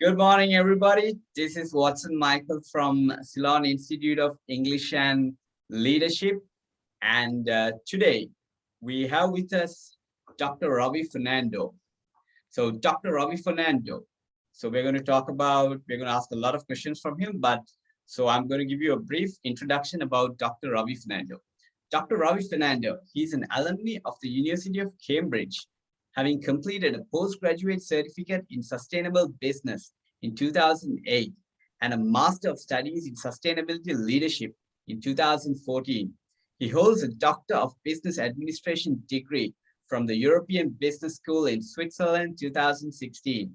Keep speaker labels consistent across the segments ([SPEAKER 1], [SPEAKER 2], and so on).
[SPEAKER 1] Good morning, everybody. This is Watson Michael from Ceylon Institute of English and Leadership. And today we have with us Dr. Ravi Fernando. So Dr. Ravi Fernando. So we're going to ask a lot of questions from him, so I'm going to give you a brief introduction about Dr. Ravi Fernando. Dr. Ravi Fernando, he's an alumni of the University of Cambridge, having completed a postgraduate certificate in sustainable business in 2008 and a Master of Studies in Sustainability Leadership in 2014. He holds a Doctor of Business Administration degree from the European Business School in Switzerland 2016.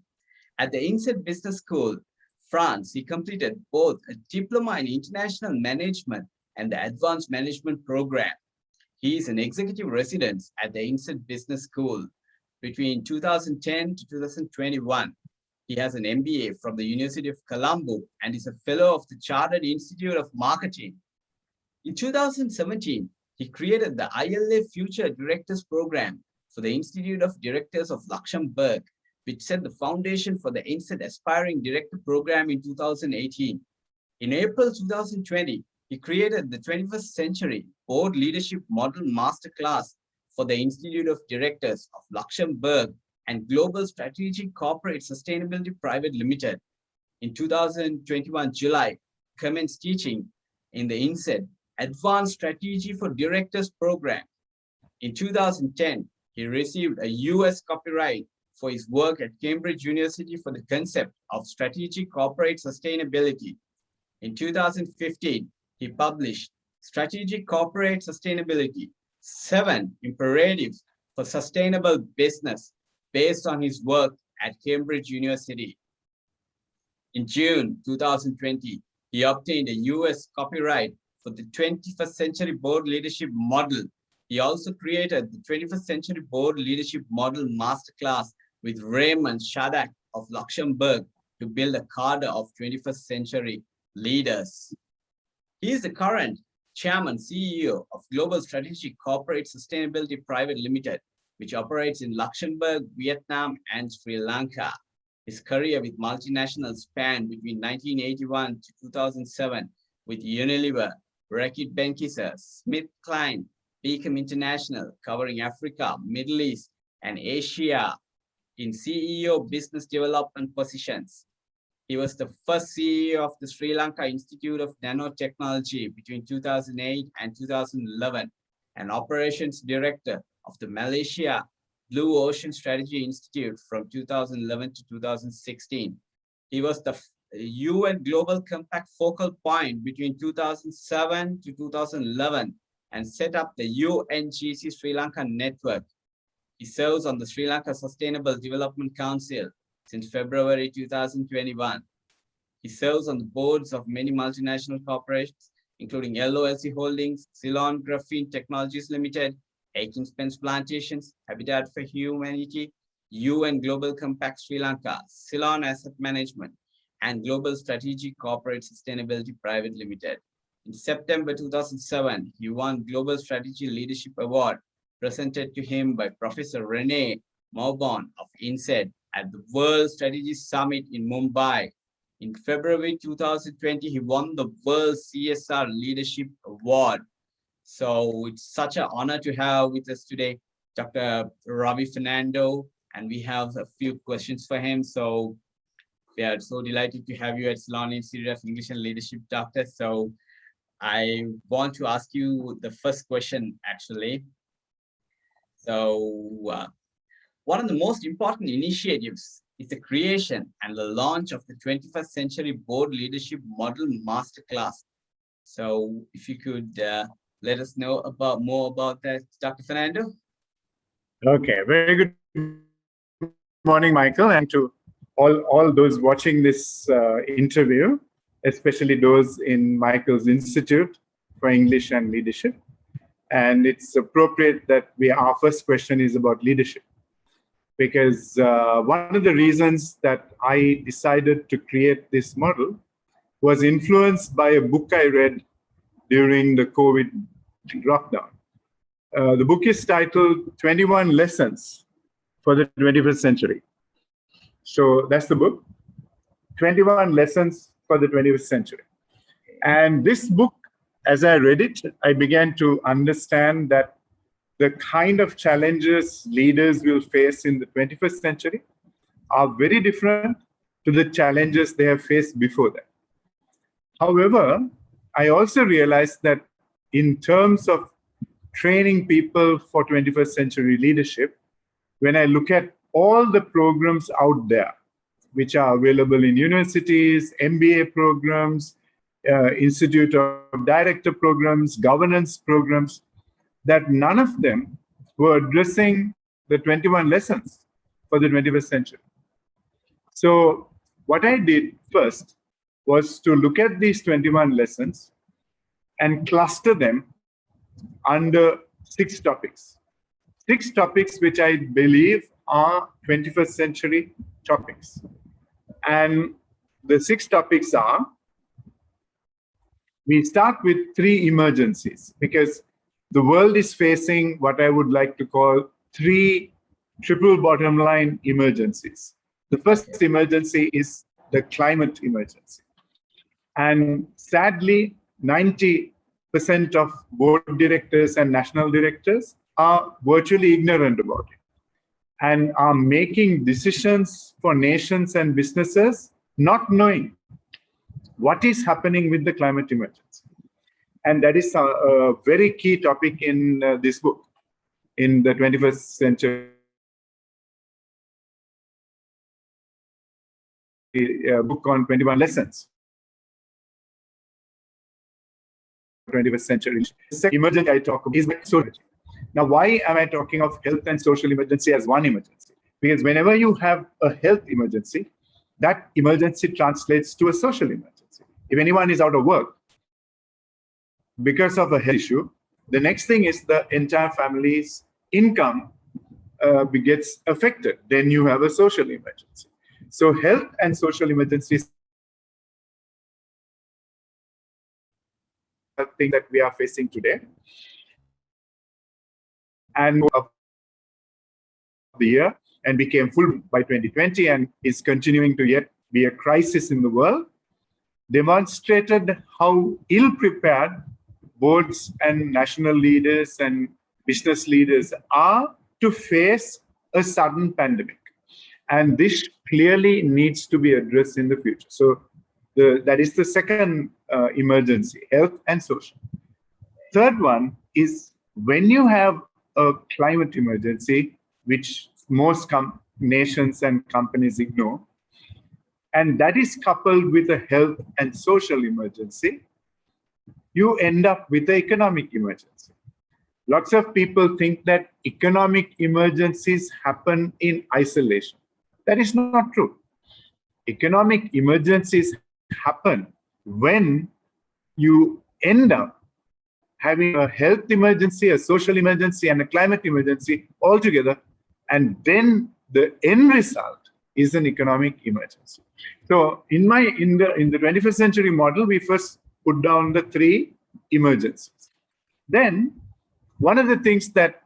[SPEAKER 1] At the INSEAD Business School, France, he completed both a Diploma in International Management and the Advanced Management Program. He is an executive resident at the INSEAD Business School. Between 2010 to 2021, he has an MBA from the University of Colombo and is a fellow of the Chartered Institute of Marketing. In 2017, he created the ILA Future Directors Program for the Institute of Directors of Luxembourg, which set the foundation for the INSEAD Aspiring Director Program in 2018. In April 2020, he created the 21st Century Board Leadership Model Masterclass for the Institute of Directors of Luxembourg and Global Strategic Corporate Sustainability Private Limited. In 2021 July, commenced teaching in the INSEAD Advanced Strategy for Directors Program. In 2010, he received a US copyright for his work at Cambridge University for the concept of strategic corporate sustainability. In 2015, he published Strategic Corporate Sustainability, 7 Imperatives for Sustainable Business, based on his work at Cambridge University. In June 2020, he obtained a US copyright for the 21st Century Board Leadership Model. He also created the 21st Century Board Leadership Model Masterclass with Raymond Shadak of Luxembourg to build a cadre of 21st century leaders. He is the current Chairman CEO of Global Strategic Corporate Sustainability Private Limited, which operates in Luxembourg, Vietnam, and Sri Lanka. His career with multinationals spanned between 1981 to 2007 with Unilever, Reckitt Benckiser, SmithKline, Beacom International, covering Africa, Middle East, and Asia in CEO business development positions. He was the first CEO of the Sri Lanka Institute of Nanotechnology between 2008 and 2011, and operations director of the Malaysia Blue Ocean Strategy Institute from 2011 to 2016. He was the UN Global Compact focal point between 2007 to 2011 and set up the UNGC Sri Lanka network. He serves on the Sri Lanka Sustainable Development Council since February 2021. He serves on the boards of many multinational corporations, including LOLC Holdings, Ceylon Graphene Technologies Limited, Aiken Spence Plantations, Habitat for Humanity, UN Global Compact Sri Lanka, Ceylon Asset Management, and Global Strategic Corporate Sustainability Private Limited. In September 2007, he won Global Strategy Leadership Award presented to him by Professor Rene Maubon of INSEAD at the World Strategy Summit in Mumbai. In February 2020, he won the World CSR Leadership Award. So it's such an honor to have with us today Dr. Ravi Fernando, and we have a few questions for him. So we are so delighted to have you at Ceylon Institute of English and Leadership, Doctor. So I want to ask you the first question, actually. So one of the most important initiatives is the creation and the launch of the 21st Century Board Leadership Model Masterclass. So if you could let us know more about that, Dr. Fernando.
[SPEAKER 2] Okay, very good morning, Michael, and to all those watching this interview, especially those in Michael's Institute for English and Leadership. And it's appropriate that our first question is about leadership, because one of the reasons that I decided to create this model was influenced by a book I read during the COVID lockdown. The book is titled 21 Lessons for the 21st Century. So that's the book. 21 Lessons for the 21st Century. And this book, as I read it, I began to understand that the kind of challenges leaders will face in the 21st century are very different to the challenges they have faced before that. However, I also realized that in terms of training people for 21st century leadership, when I look at all the programs out there, which are available in universities, MBA programs, Institute of Director programs, governance programs, that none of them were addressing the 21 lessons for the 21st century. So what I did first was to look at these 21 lessons and cluster them under 6 topics. 6 topics which I believe are 21st century topics. And the 6 topics are, we start with 3 emergencies, because the world is facing what I would like to call 3 triple bottom line emergencies. The first emergency is the climate emergency. And sadly, 90% of board directors and national directors are virtually ignorant about it and are making decisions for nations and businesses not knowing what is happening with the climate emergency. And that is a very key topic in this book, in the 21st century book on 21 lessons. 21st century. The second emergency I talk about is social. Now, why am I talking of health and social emergency as one emergency? Because whenever you have a health emergency, that emergency translates to a social emergency. If anyone is out of work because of a health issue, the next thing is the entire family's income gets affected. Then you have a social emergency. So health and social emergencies are things that we are facing today. And of the year, and became full by 2020, and is continuing to yet be a crisis in the world, demonstrated how ill-prepared boards and national leaders and business leaders are to face a sudden pandemic. And this clearly needs to be addressed in the future. So that is the second emergency, health and social. Third one is when you have a climate emergency, which most nations and companies ignore, and that is coupled with a health and social emergency, you end up with the economic emergency. Lots of people think that economic emergencies happen in isolation. That is not true. Economic emergencies happen when you end up having a health emergency, a social emergency, and a climate emergency all together, and then the end result is an economic emergency. So in the 21st century model, we first put down the 3 emergencies. Then one of the things that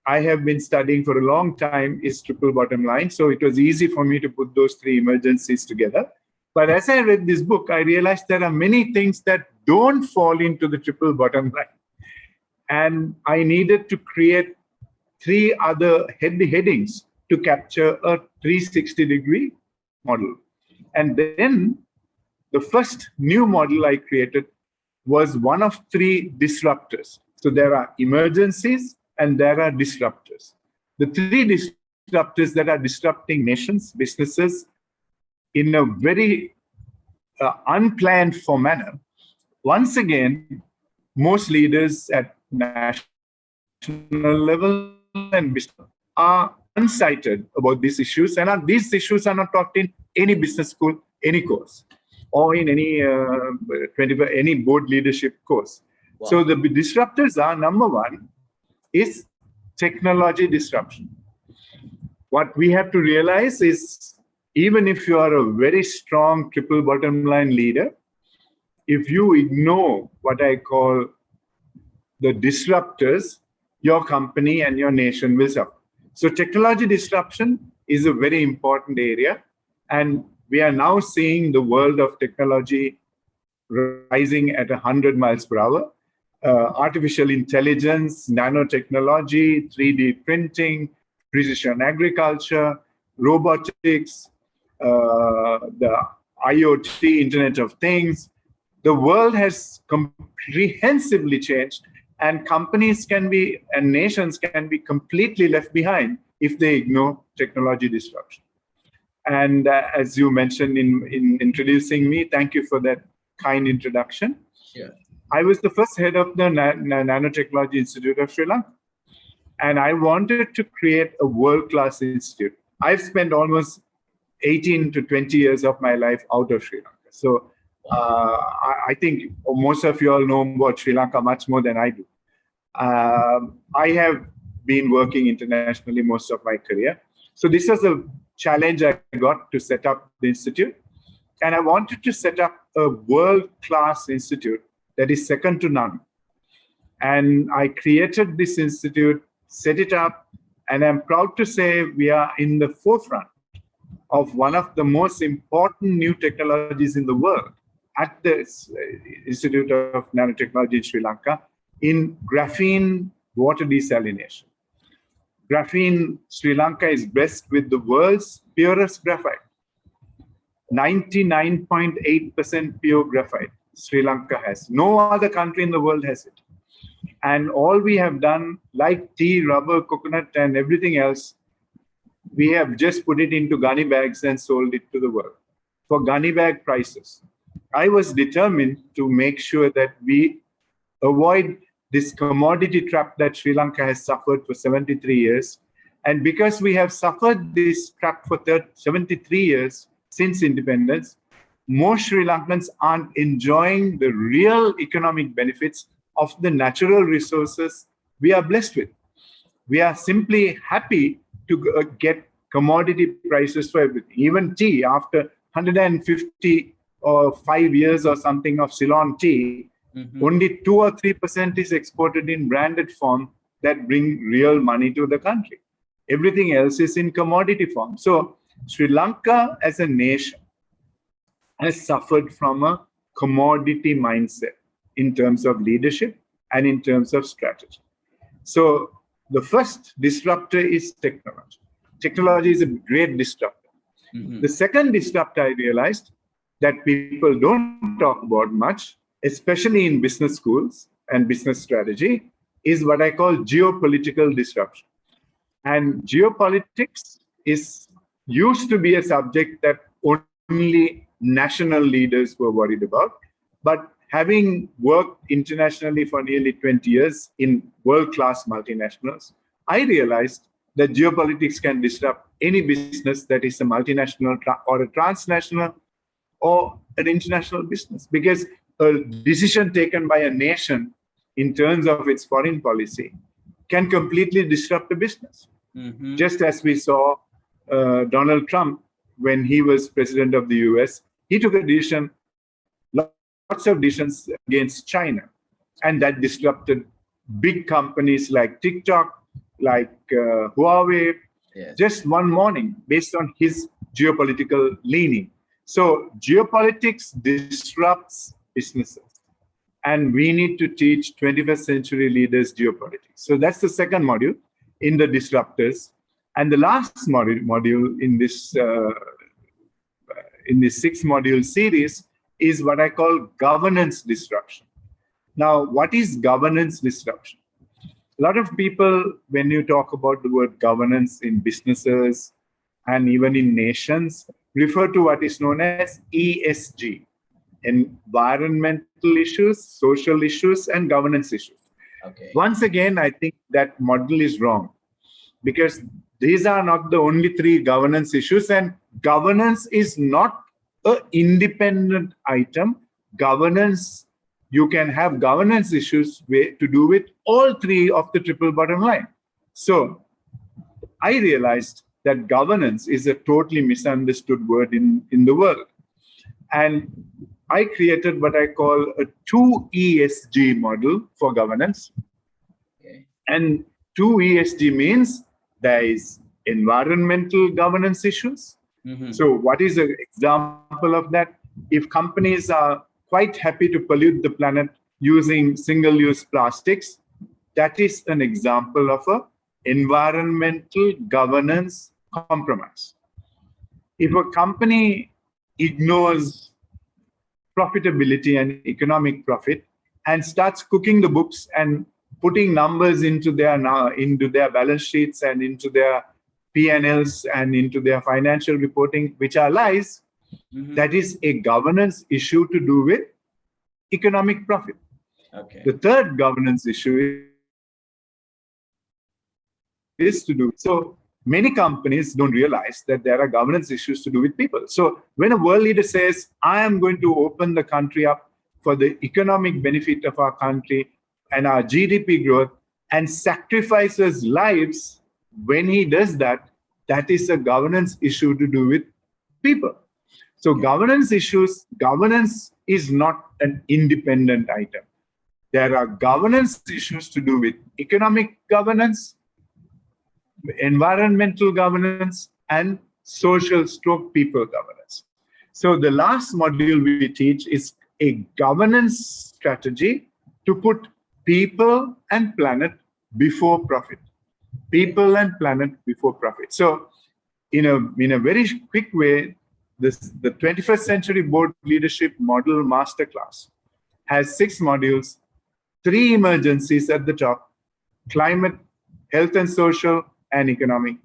[SPEAKER 2] I have been studying for a long time is triple bottom line. So it was easy for me to put those 3 emergencies together. But as I read this book, I realized there are many things that don't fall into the triple bottom line. And I needed to create 3 other headings to capture a 360-degree model. And then the first new model I created was one of 3 disruptors. So there are emergencies and there are disruptors. The 3 disruptors that are disrupting nations, businesses, in a very unplanned for manner. Once again, most leaders at national level and business are unsighted about these issues, and these issues are not taught in any business school, any course, or in any board leadership course. Wow. So the disruptors are, number 1 is technology disruption. What we have to realize is, even if you are a very strong triple bottom line leader, if you ignore what I call the disruptors, your company and your nation will suffer. So technology disruption is a very important area. And we are now seeing the world of technology rising at 100 miles per hour. Artificial intelligence, nanotechnology, 3D printing, precision agriculture, robotics, the IoT, Internet of Things. The world has comprehensively changed, and companies can be, and nations can be completely left behind if they ignore technology disruption. And as you mentioned in introducing me, thank you for that kind introduction.
[SPEAKER 1] Sure.
[SPEAKER 2] I was the first head of the Nanotechnology Institute of Sri Lanka, and I wanted to create a world-class institute. I've spent almost 18 to 20 years of my life out of Sri Lanka. So I think most of you all know about Sri Lanka much more than I do. I have been working internationally most of my career. So this was a challenge I got to set up the institute. And I wanted to set up a world-class institute that is second to none. And I created this institute, set it up, and I'm proud to say we are in the forefront of one of the most important new technologies in the world at the Institute of Nanotechnology in Sri Lanka in graphene water desalination. Graphene, Sri Lanka is blessed with the world's purest graphite. 99.8% pure graphite Sri Lanka has. No other country in the world has it. And all we have done, like tea, rubber, coconut, and everything else, we have just put it into gunny bags and sold it to the world for gunny bag prices. I was determined to make sure that we avoid this commodity trap that Sri Lanka has suffered for 73 years. And because we have suffered this trap for 73 years since independence, most Sri Lankans aren't enjoying the real economic benefits of the natural resources we are blessed with. We are simply happy to get commodity prices for everything. Even tea, after 150 or 5 years or something of Ceylon tea, only 2 or 3% is exported in branded form that bring real money to the country. Everything else is in commodity form. So Sri Lanka as a nation has suffered from a commodity mindset in terms of leadership and in terms of strategy. So the first disruptor is technology. Technology is a great disruptor. The second disruptor I realized that people don't talk about much, especially in business schools and business strategy, is what I call geopolitical disruption. And geopolitics used to be a subject that only national leaders were worried about. But having worked internationally for nearly 20 years in world-class multinationals, I realized that geopolitics can disrupt any business that is a multinational or a transnational or an international business, because a decision taken by a nation in terms of its foreign policy can completely disrupt a business. Just as we saw Donald Trump when he was president of the US, he took a decision, lots of decisions against China, and that disrupted big companies like TikTok, like Huawei, just one morning based on his geopolitical leaning. So geopolitics disrupts businesses, and we need to teach 21st century leaders geopolitics. So that's the second module in the disruptors. And the last module in this 6-module series is what I call governance disruption. Now, what is governance disruption? A lot of people, when you talk about the word governance in businesses and even in nations, refer to what is known as ESG, environmental issues, social issues, and governance issues. Once again, I think that model is wrong, because these are not the only 3 governance issues, and governance is not an independent item. Governance, you can have governance issues to do with all 3 of the triple bottom line. So I realized that governance is a totally misunderstood word in the world. And I created what I call a 2 ESG model for governance. And 2 ESG means there is environmental governance issues, So what is an example of that? If companies are quite happy to pollute the planet using single-use plastics, that is an example of a environmental governance compromise. If a company ignores profitability and economic profit and starts cooking the books and putting numbers into their balance sheets and into their P&Ls and into their financial reporting, which are lies, that is a governance issue to do with economic profit.
[SPEAKER 1] Okay.
[SPEAKER 2] The third governance issue is to do. So many companies don't realize that there are governance issues to do with people. So when a world leader says, I am going to open the country up for the economic benefit of our country and our GDP growth and sacrifices lives, when he does that, that is a governance issue to do with people. So governance issues, governance is not an independent item. There are governance issues to do with economic governance, environmental governance, and social/people governance. So the last module we teach is a governance strategy to put people and planet before profit. People and planet before profit. So in a very quick way, the 21st Century Board Leadership Model Masterclass has 6 modules, 3 emergencies at the top: climate, health and social, and economic;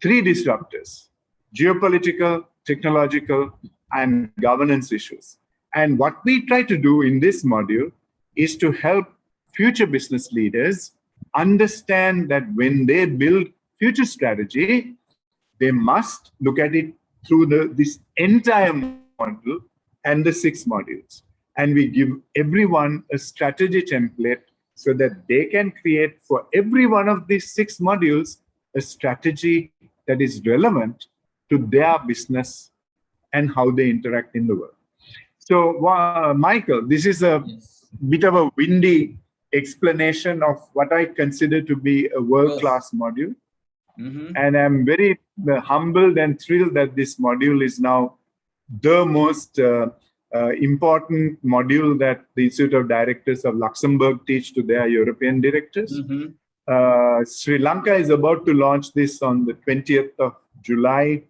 [SPEAKER 2] 3 disruptors: geopolitical, technological, and governance issues. And what we try to do in this module is to help future business leaders understand that when they build future strategy, they must look at it through this entire model and the 6 modules. And we give everyone a strategy template so that they can create for every one of these 6 modules a strategy that is relevant to their business and how they interact in the world. So, Michael, this is a bit of a windy explanation of what I consider to be a world-class module. And I'm very humbled and thrilled that this module is now the most important module that the Institute of Directors of Luxembourg teach to their European directors. Sri Lanka is about to launch this on the 20th of July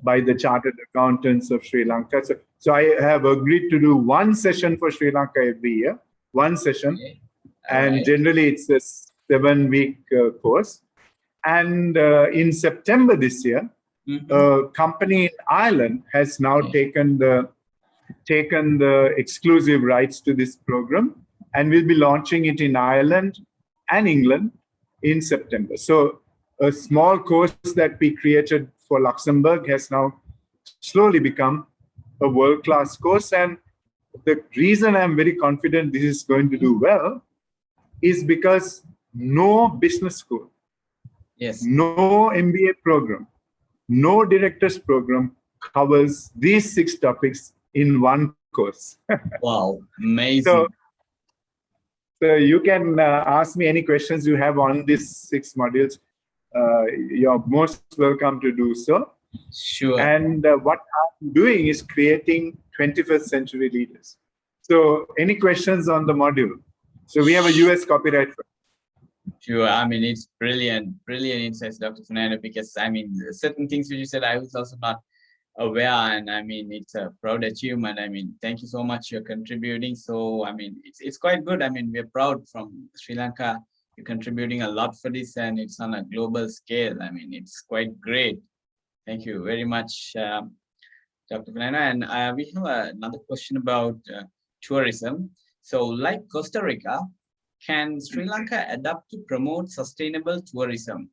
[SPEAKER 2] by the Chartered Accountants of Sri Lanka. So I have agreed to do 1 session for Sri Lanka every year, 1 session. And generally it's a 7-week course. And in September this year, a company in Ireland has now taken the exclusive rights to this program, and we'll be launching it in Ireland and England in September. So a small course that we created for Luxembourg has now slowly become a world-class course. And the reason I'm very confident this is going to do well is because no business school, no MBA program, no director's program covers these 6 topics in 1 course.
[SPEAKER 1] Wow, amazing.
[SPEAKER 2] So you can ask me any questions you have on these 6 modules. You're most welcome to do so.
[SPEAKER 1] Sure.
[SPEAKER 2] And what I'm doing is creating 21st century leaders. So any questions on the module? So we have a US copyright.
[SPEAKER 1] Sure. I mean, it's brilliant insights, Dr. Fernando, because I mean, certain things which you said, I was also not aware, and I mean, it's a proud achievement. I mean, thank you so much. You're contributing. So, I mean, it's quite good. I mean, we're proud from Sri Lanka. You're contributing a lot for this, and it's on a global scale. I mean, it's quite great. Thank you very much, Dr. Fernando. And we have another question about tourism. So, like Costa Rica, can Sri Lanka adapt to promote sustainable tourism?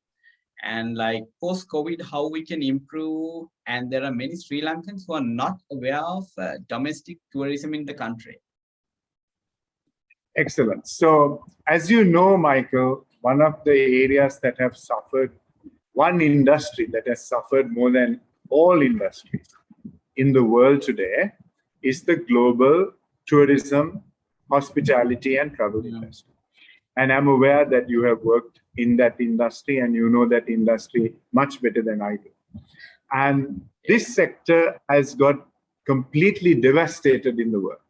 [SPEAKER 1] And like post-COVID, how we can improve? And there are many Sri Lankans who are not aware of domestic tourism in the country.
[SPEAKER 2] Excellent. So as you know, Michael, one of the areas that have suffered, one industry that has suffered more than all industries in the world today is the global tourism, hospitality, and travel industry. And I'm aware that you have worked in that industry and you know that industry much better than I do. And This sector has got completely devastated in the world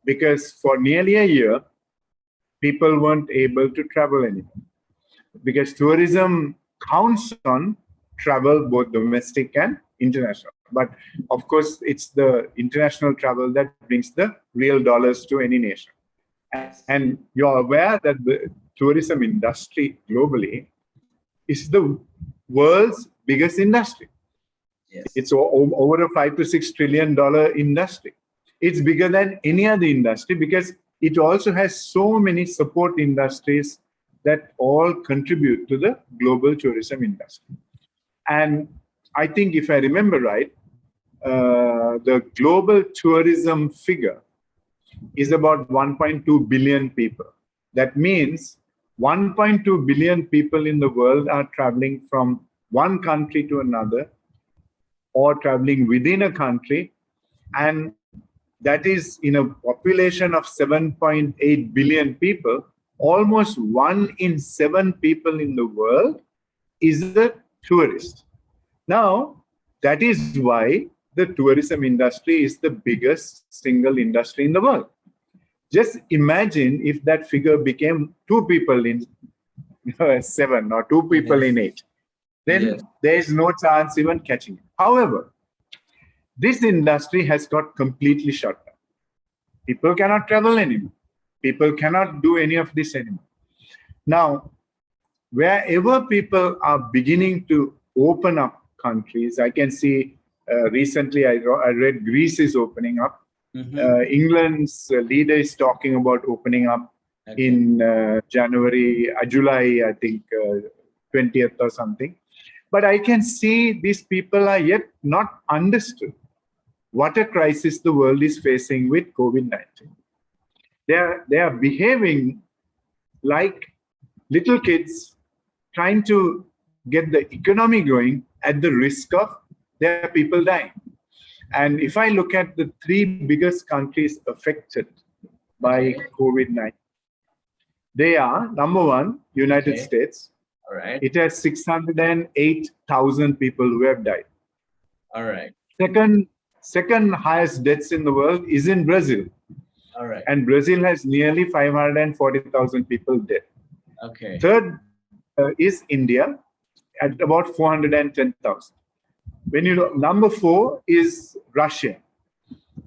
[SPEAKER 2] because for nearly a year, people weren't able to travel anymore because tourism counts on travel, both domestic and international. But of course, it's the international travel that brings the real dollars to any nation. And you're aware that the tourism industry globally is the world's biggest industry.
[SPEAKER 1] Yes.
[SPEAKER 2] It's over a $5 to $6 trillion industry. It's bigger than any other industry because it also has so many support industries that all contribute to the global tourism industry. And I think if I remember right, the global tourism figure is about 1.2 billion people. That means 1.2 billion people in the world are traveling from one country to another or traveling within a country. And that is in a population of 7.8 billion people, almost 1 in 7 people in the world is a tourist. Now, that is why the tourism industry is the biggest single industry in the world. Just imagine if that figure became 2 people in 7 or 2 people in 8. Then there is no chance even catching it. However, this industry has got completely shut down. People cannot travel anymore. People cannot do any of this anymore. Now, wherever people are beginning to open up countries, I can see recently I read Greece is opening up. England's leader is talking about opening up in July, I think 20th or something. But I can see these people are yet not understood what a crisis the world is facing with COVID-19. They are behaving like little kids trying to get the economy going at the risk of their people dying. And if I look at the 3 biggest countries affected by COVID-19, they are, number 1, United States.
[SPEAKER 1] All right.
[SPEAKER 2] It has 608,000 people who have died.
[SPEAKER 1] All right.
[SPEAKER 2] Second highest deaths in the world is in Brazil.
[SPEAKER 1] All right.
[SPEAKER 2] And Brazil has nearly 540,000 people dead.
[SPEAKER 1] Okay.
[SPEAKER 2] Third is India at about 410,000. When you know, number 4 is Russia.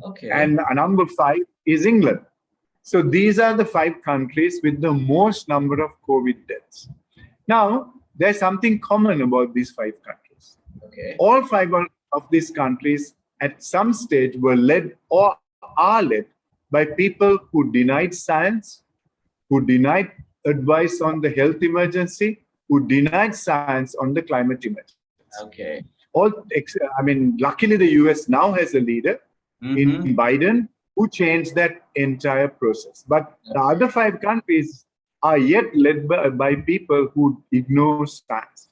[SPEAKER 1] Okay.
[SPEAKER 2] And number 5 is England. So these are the 5 countries with the most number of COVID deaths. Now, there's something common about these 5 countries.
[SPEAKER 1] Okay.
[SPEAKER 2] All 5 of these countries at some stage were led or are led by people who denied science, who denied advice on the health emergency, who denied science on the climate emergency.
[SPEAKER 1] Okay.
[SPEAKER 2] Luckily the US now has a leader in Biden who changed that entire process. But the other 5 countries are yet led by people who ignore science.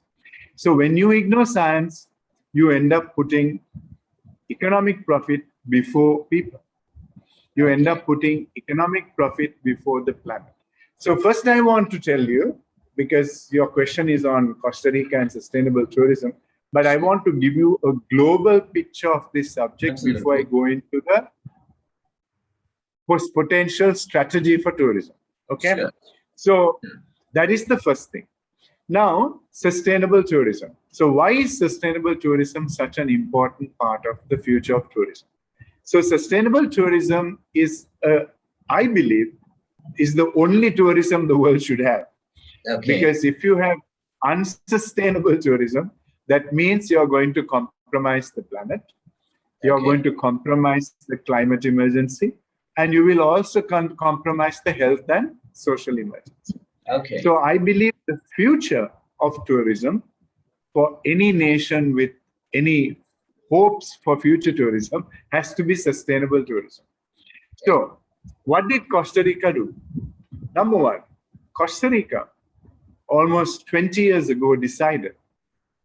[SPEAKER 2] So when you ignore science, you end up putting economic profit before people. You end up putting economic profit before the planet. So first I want to tell you, because your question is on Costa Rica and sustainable tourism, but I want to give you a global picture of this subject before I go into the potential strategy for tourism. Okay?
[SPEAKER 1] Sure.
[SPEAKER 2] So that is the first thing. Now, sustainable tourism. So why is sustainable tourism such an important part of the future of tourism? So sustainable tourism is, I believe, is the only tourism the world should have.
[SPEAKER 1] Okay.
[SPEAKER 2] Because if you have unsustainable tourism, that means you're going to compromise the planet, you're going to compromise the climate emergency, and you will also compromise the health and social emergency.
[SPEAKER 1] Okay.
[SPEAKER 2] So I believe the future of tourism for any nation with any hopes for future tourism has to be sustainable tourism. So what did Costa Rica do? Number 1, Costa Rica almost 20 years ago decided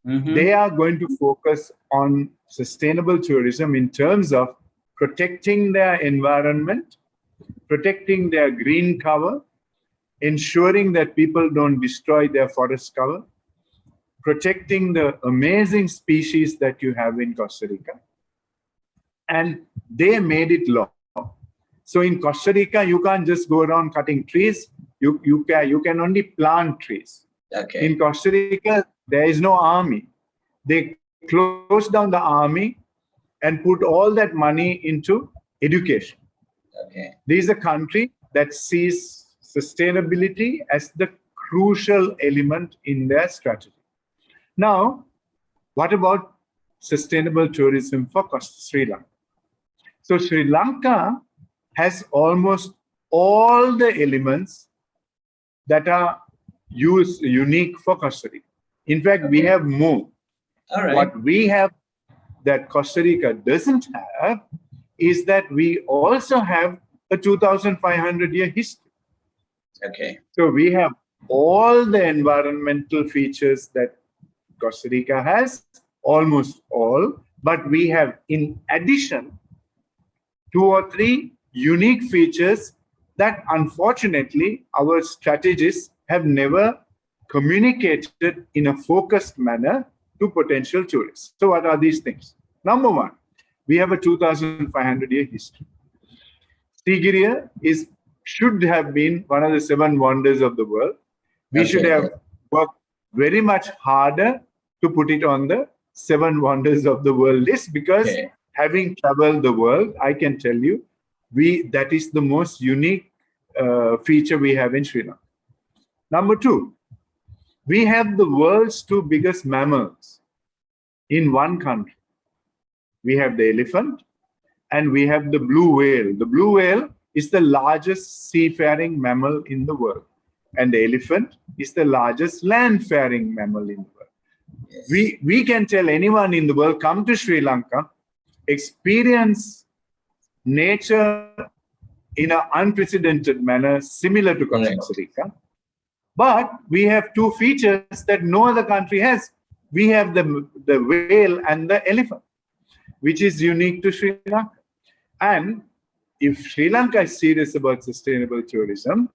[SPEAKER 2] they are going to focus on sustainable tourism in terms of protecting their environment, protecting their green cover, ensuring that people don't destroy their forest cover, protecting the amazing species that you have in Costa Rica. And they made it law. So in Costa Rica, you can't just go around cutting trees. You can only plant trees.
[SPEAKER 1] Okay.
[SPEAKER 2] In Costa Rica, there is no army. They closed down the army and put all that money into education.
[SPEAKER 1] Okay.
[SPEAKER 2] This is a country that sees sustainability as the crucial element in their strategy. Now, what about sustainable tourism for Sri Lanka? So Sri Lanka has almost all the elements that are unique for Costa Rica. In fact, we have more.
[SPEAKER 1] All right.
[SPEAKER 2] What we have that Costa Rica doesn't have is that we also have a 2,500-year history.
[SPEAKER 1] Okay.
[SPEAKER 2] So we have all the environmental features that Costa Rica has, almost all, but we have, in addition, 2 or 3 unique features that unfortunately our strategists have never communicated in a focused manner to potential tourists. So what are these things? Number one, we have a 2,500-year history. Sigiriya should have been one of the 7 wonders of the world. We should have worked very much harder to put it on the 7 wonders of the world list, because having traveled the world, I can tell you, that is the most unique feature we have in Sri Lanka. Number 2, we have the world's 2 biggest mammals in one country. We have the elephant and we have the blue whale. The blue whale is the largest seafaring mammal in the world, and the elephant is the largest land-faring mammal in the world. Yes. We can tell anyone in the world, come to Sri Lanka, experience nature in an unprecedented manner, similar to Costa Rica. But we have 2 features that no other country has. We have the whale and the elephant, which is unique to Sri Lanka. And if Sri Lanka is serious about sustainable tourism,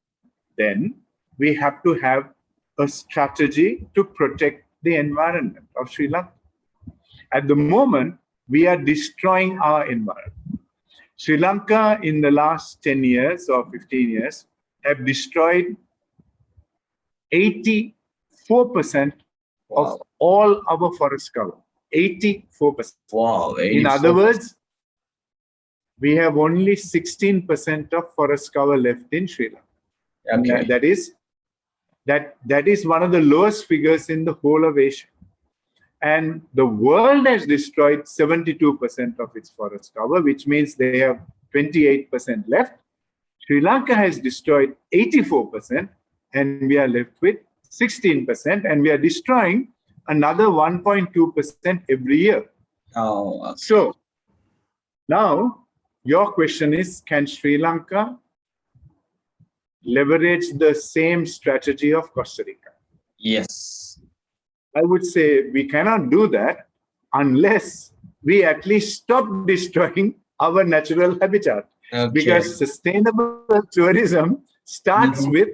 [SPEAKER 2] then we have to have a strategy to protect the environment of Sri Lanka. At the moment, we are destroying our environment. Sri Lanka, in the last 10 years or 15 years, have destroyed 84% of all our forest cover. 84%.
[SPEAKER 1] Wow. 84%.
[SPEAKER 2] In other words, we have only 16% of forest cover left in Sri Lanka. Okay. That is one of the lowest figures in the whole of Asia. And the world has destroyed 72% of its forest cover, which means they have 28% left. Sri Lanka has destroyed 84%, and we are left with 16%, and we are destroying another 1.2% every year.
[SPEAKER 1] Oh, okay.
[SPEAKER 2] So now your question is, can Sri Lanka leverage the same strategy of Costa Rica?
[SPEAKER 1] Yes.
[SPEAKER 2] I would say we cannot do that unless we at least stop destroying our natural habitat. Okay. Because sustainable tourism starts with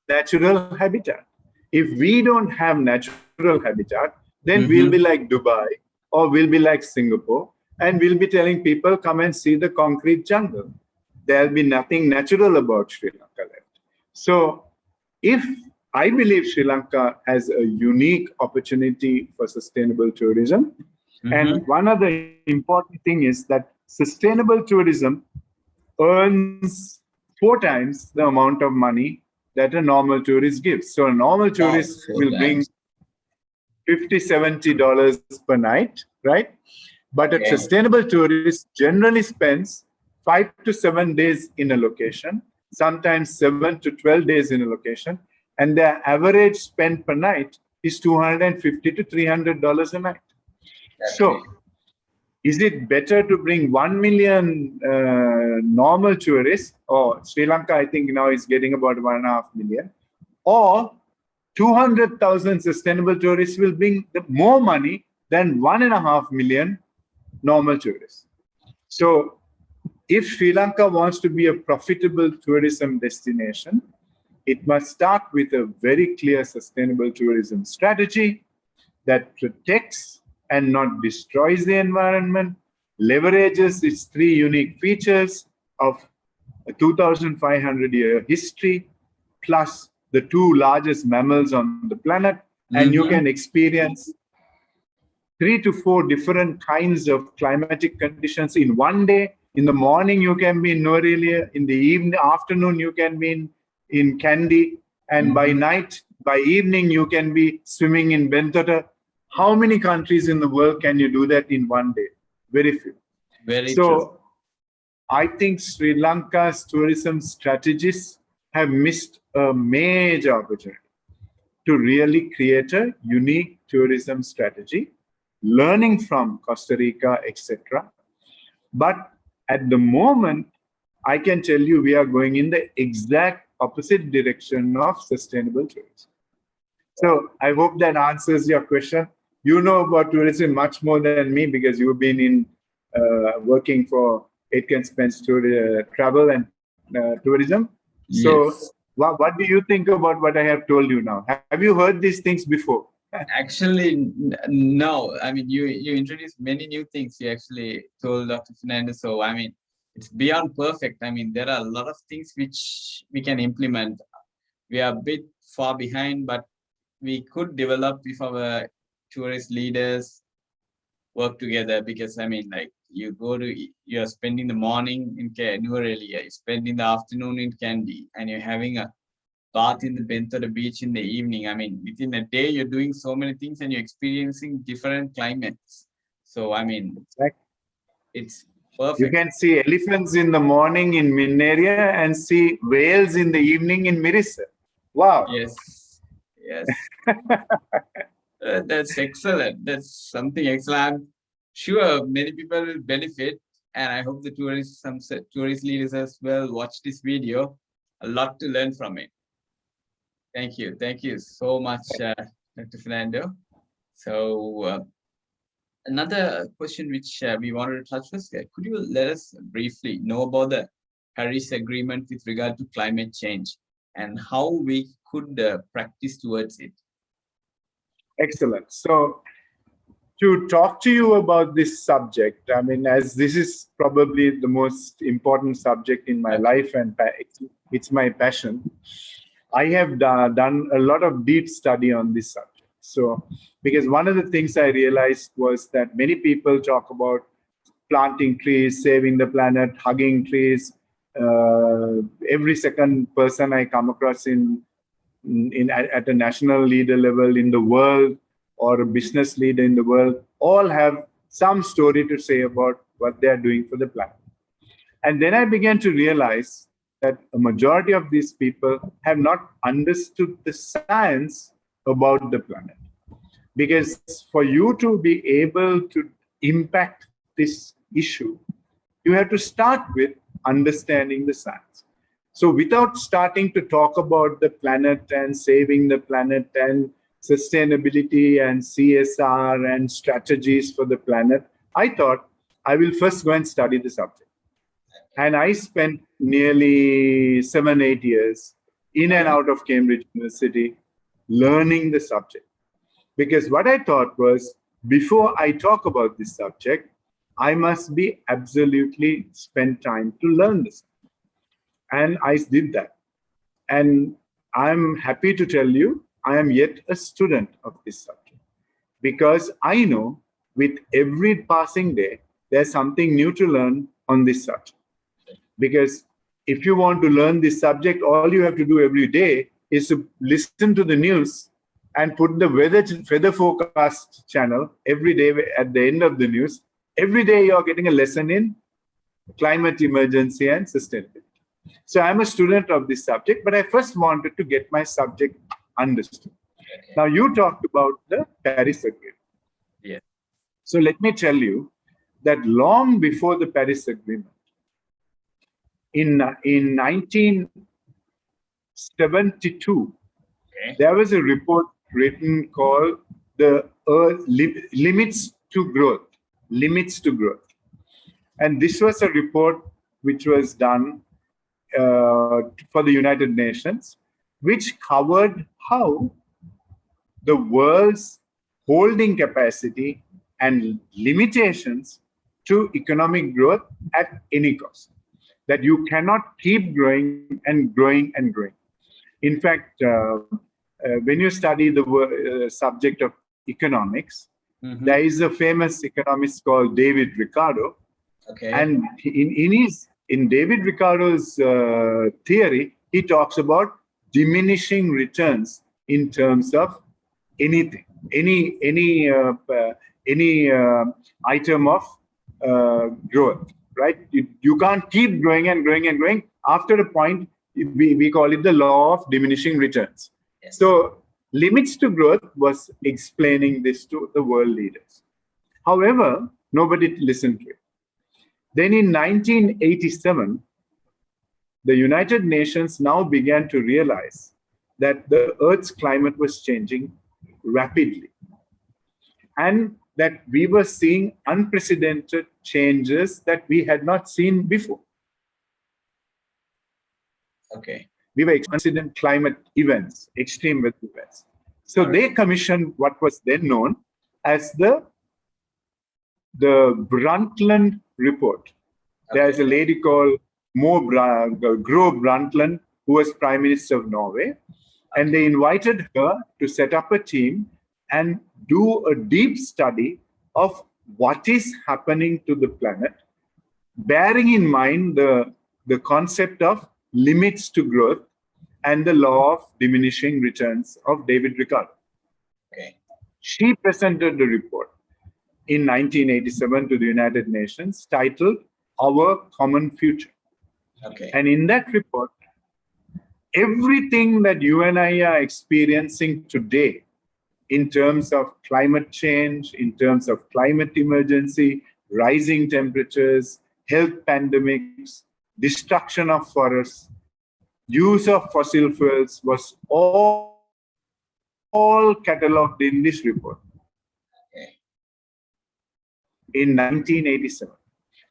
[SPEAKER 2] natural habitat. If we don't have natural habitat, then we'll be like Dubai, or we'll be like Singapore, and we'll be telling people, come and see the concrete jungle. There'll be nothing natural about Sri Lanka left. So I believe Sri Lanka has a unique opportunity for sustainable tourism. And one other important thing is that sustainable tourism earns 4 times the amount of money that a normal tourist gives. So a normal tourist will bring $50, $70 per night, right? But a sustainable tourist generally spends 5 to 7 days in a location, sometimes 7 to 12 days in a location, and their average spend per night is $250 to $300 a night. So, is it better to bring 1 million normal tourists, or Sri Lanka, I think now is getting about 1.5 million, or 200,000 sustainable tourists will bring more money than 1.5 million normal tourists? So, if Sri Lanka wants to be a profitable tourism destination, it must start with a very clear sustainable tourism strategy that protects and not destroys the environment, leverages its three unique features of a 2,500-year history, plus the two largest mammals on the planet, and you can experience 3 to 4 different kinds of climatic conditions in one day. In the morning, you can be in Norelia. In the afternoon, you can be in Kandy. And by night, by evening, you can be swimming in Bentota. How many countries in the world can you do that in one day? Very few.
[SPEAKER 1] Very true.
[SPEAKER 2] I think Sri Lanka's tourism strategists have missed a major opportunity to really create a unique tourism strategy, learning from Costa Rica, etc. But at the moment, I can tell you we are going in the exact opposite direction of sustainable tourism. So I hope that answers your question. You know about tourism much more than me because you've been in working for Aitken Spence Travel and Tourism. So
[SPEAKER 1] Yes.
[SPEAKER 2] what do you think about what I have told you now? Have you heard these things before?
[SPEAKER 1] Actually, no. I mean, you introduced many new things. You actually told Dr. Fernando. So, I mean, it's beyond perfect. I mean, there are a lot of things which we can implement. We are a bit far behind, but we could develop if our tourist leaders work together. Because, I mean, like you're spending the morning in Nuerelia, you're spending the afternoon in Kandy, and you're having a bath in the Bentota beach in the evening. I mean, within a day, you're doing so many things and you're experiencing different climates. So, I mean, it's perfect.
[SPEAKER 2] You can see elephants in the morning in Minneria and see whales in the evening in Mirissa. Wow.
[SPEAKER 1] Yes. Yes. That's excellent. That's something excellent. I'm sure many people will benefit. And I hope the tourist leaders as well watch this video. A lot to learn from it. Thank you. Thank you so much, Dr. Fernando. So another question which we wanted to touch was, could you let us briefly know about the Paris Agreement with regard to climate change and how we could practice towards it?
[SPEAKER 2] Excellent. So to talk to you about this subject, I mean, as this is probably the most important subject in my life and it's my passion, I have done a lot of deep study on this subject. So, because one of the things I realized was that many people talk about planting trees, saving the planet, hugging trees. Every second person I come across at a national leader level in the world or a business leader in the world, all have some story to say about what they are doing for the planet. And then I began to realize that a majority of these people have not understood the science about the planet. Because for you to be able to impact this issue, you have to start with understanding the science. So without starting to talk about the planet and saving the planet and sustainability and CSR and strategies for the planet, I thought I will first go and study the subject. And I spent nearly 7-8 years in and out of Cambridge University learning the subject. Because what I thought was, before I talk about this subject, I must be absolutely spend time to learn this. And I did that. And I'm happy to tell you, I am yet a student of this subject. Because I know with every passing day, there's something new to learn on this subject. Because if you want to learn this subject, all you have to do every day is to listen to the news and put the weather forecast channel every day at the end of the news. Every day you're getting a lesson in climate emergency and sustainability. So I'm a student of this subject, but I first wanted to get my subject understood. Now you talked about the Paris Agreement.
[SPEAKER 1] Yeah.
[SPEAKER 2] So let me tell you that long before the Paris Agreement, in 1972, there was a report written called the Earth Limits to Growth. Limits to Growth. And this was a report which was done for the United Nations, which covered how the world's holding capacity, and limitations to economic growth at any cost. That you cannot keep growing and growing and growing. In fact, when you study the subject of economics, there is a famous economist called David Ricardo.
[SPEAKER 1] Okay.
[SPEAKER 2] And in David Ricardo's theory, he talks about diminishing returns in terms of anything, any item of growth, right? You can't keep growing and growing and growing. After a point, we call it the law of diminishing returns.
[SPEAKER 1] Yes.
[SPEAKER 2] So limits to growth was explaining this to the world leaders. However, nobody listened to it. Then in 1987, the United Nations now began to realize that the Earth's climate was changing rapidly, and that we were seeing unprecedented changes that we had not seen before.
[SPEAKER 1] Okay.
[SPEAKER 2] We were experiencing climate events, extreme weather events. So they commissioned what was then known as the Bruntland Report. Okay. There's a lady called Gro Bruntland, who was Prime Minister of Norway, and they invited her to set up a team and do a deep study of what is happening to the planet, bearing in mind the concept of limits to growth and the law of diminishing returns of David Ricardo.
[SPEAKER 1] Okay.
[SPEAKER 2] She presented the report in 1987 to the United Nations titled Our Common Future.
[SPEAKER 1] Okay.
[SPEAKER 2] And in that report, everything that you and I are experiencing today in terms of climate change, in terms of climate emergency, rising temperatures, health pandemics, destruction of forests, use of fossil fuels was all catalogued in this report.
[SPEAKER 1] Okay.
[SPEAKER 2] In 1987,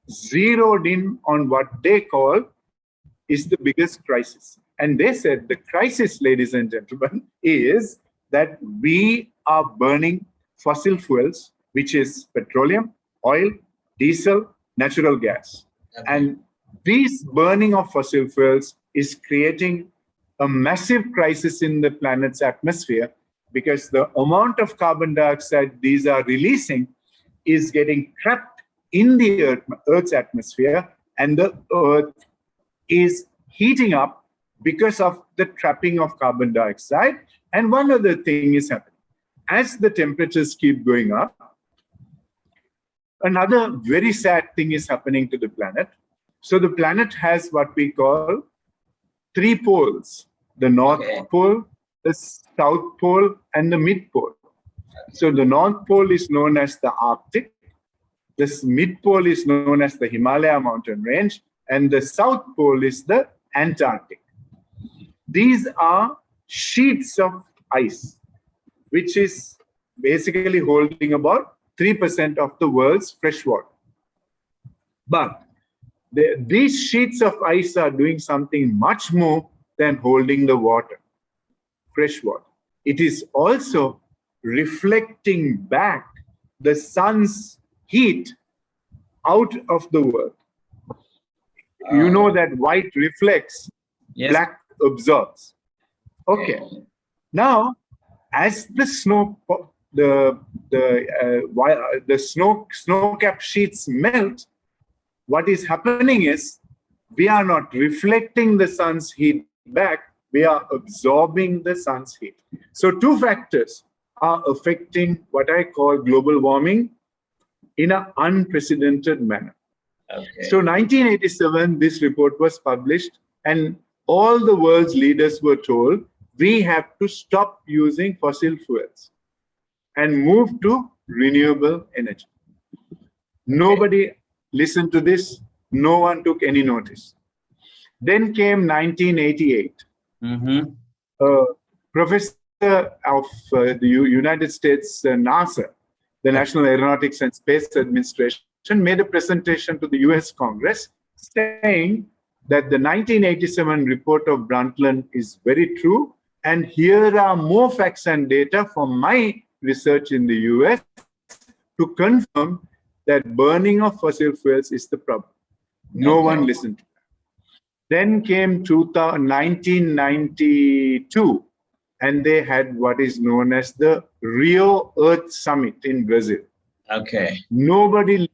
[SPEAKER 2] zeroed in on what they call is the biggest crisis. And they said the crisis, ladies and gentlemen, is that we are burning fossil fuels, which is petroleum, oil, diesel, natural gas.
[SPEAKER 1] Okay.
[SPEAKER 2] And this burning of fossil fuels is creating a massive crisis in the planet's atmosphere, because the amount of carbon dioxide these are releasing is getting trapped in the Earth's atmosphere, and the Earth is heating up because of the trapping of carbon dioxide. And one other thing is happening. As the temperatures keep going up, another very sad thing is happening to the planet. So the planet has what we call 3 poles: the North Pole, the South Pole, and the Mid Pole. So the North Pole is known as the Arctic, this Mid Pole is known as the Himalaya mountain range, and the South Pole is the Antarctic. These are sheets of ice, which is basically holding about 3% of the world's fresh water. But these sheets of ice are doing something much more than holding the water, fresh water. It is also reflecting back the sun's heat out of the world. You know that white reflects, yes, black absorbs. Okay. Now, as the snow-capped sheets melt, what is happening is we are not reflecting the sun's heat back, we are absorbing the sun's heat. So 2 factors are affecting what I call global warming in an unprecedented manner. Okay. So 1987, this report was published, and all the world's leaders were told, we have to stop using fossil fuels and move to renewable energy. Nobody listened to this. No one took any notice. Then came 1988. Professor of the United States NASA, the National Aeronautics and Space Administration, made a presentation to the US Congress saying that the 1987 report of Bruntland is very true, and here are more facts and data from my research in the US to confirm that burning of fossil fuels is the problem. No one listened. Then came 1992, and they had what is known as the Rio Earth Summit in Brazil.
[SPEAKER 1] Okay.
[SPEAKER 2] Nobody,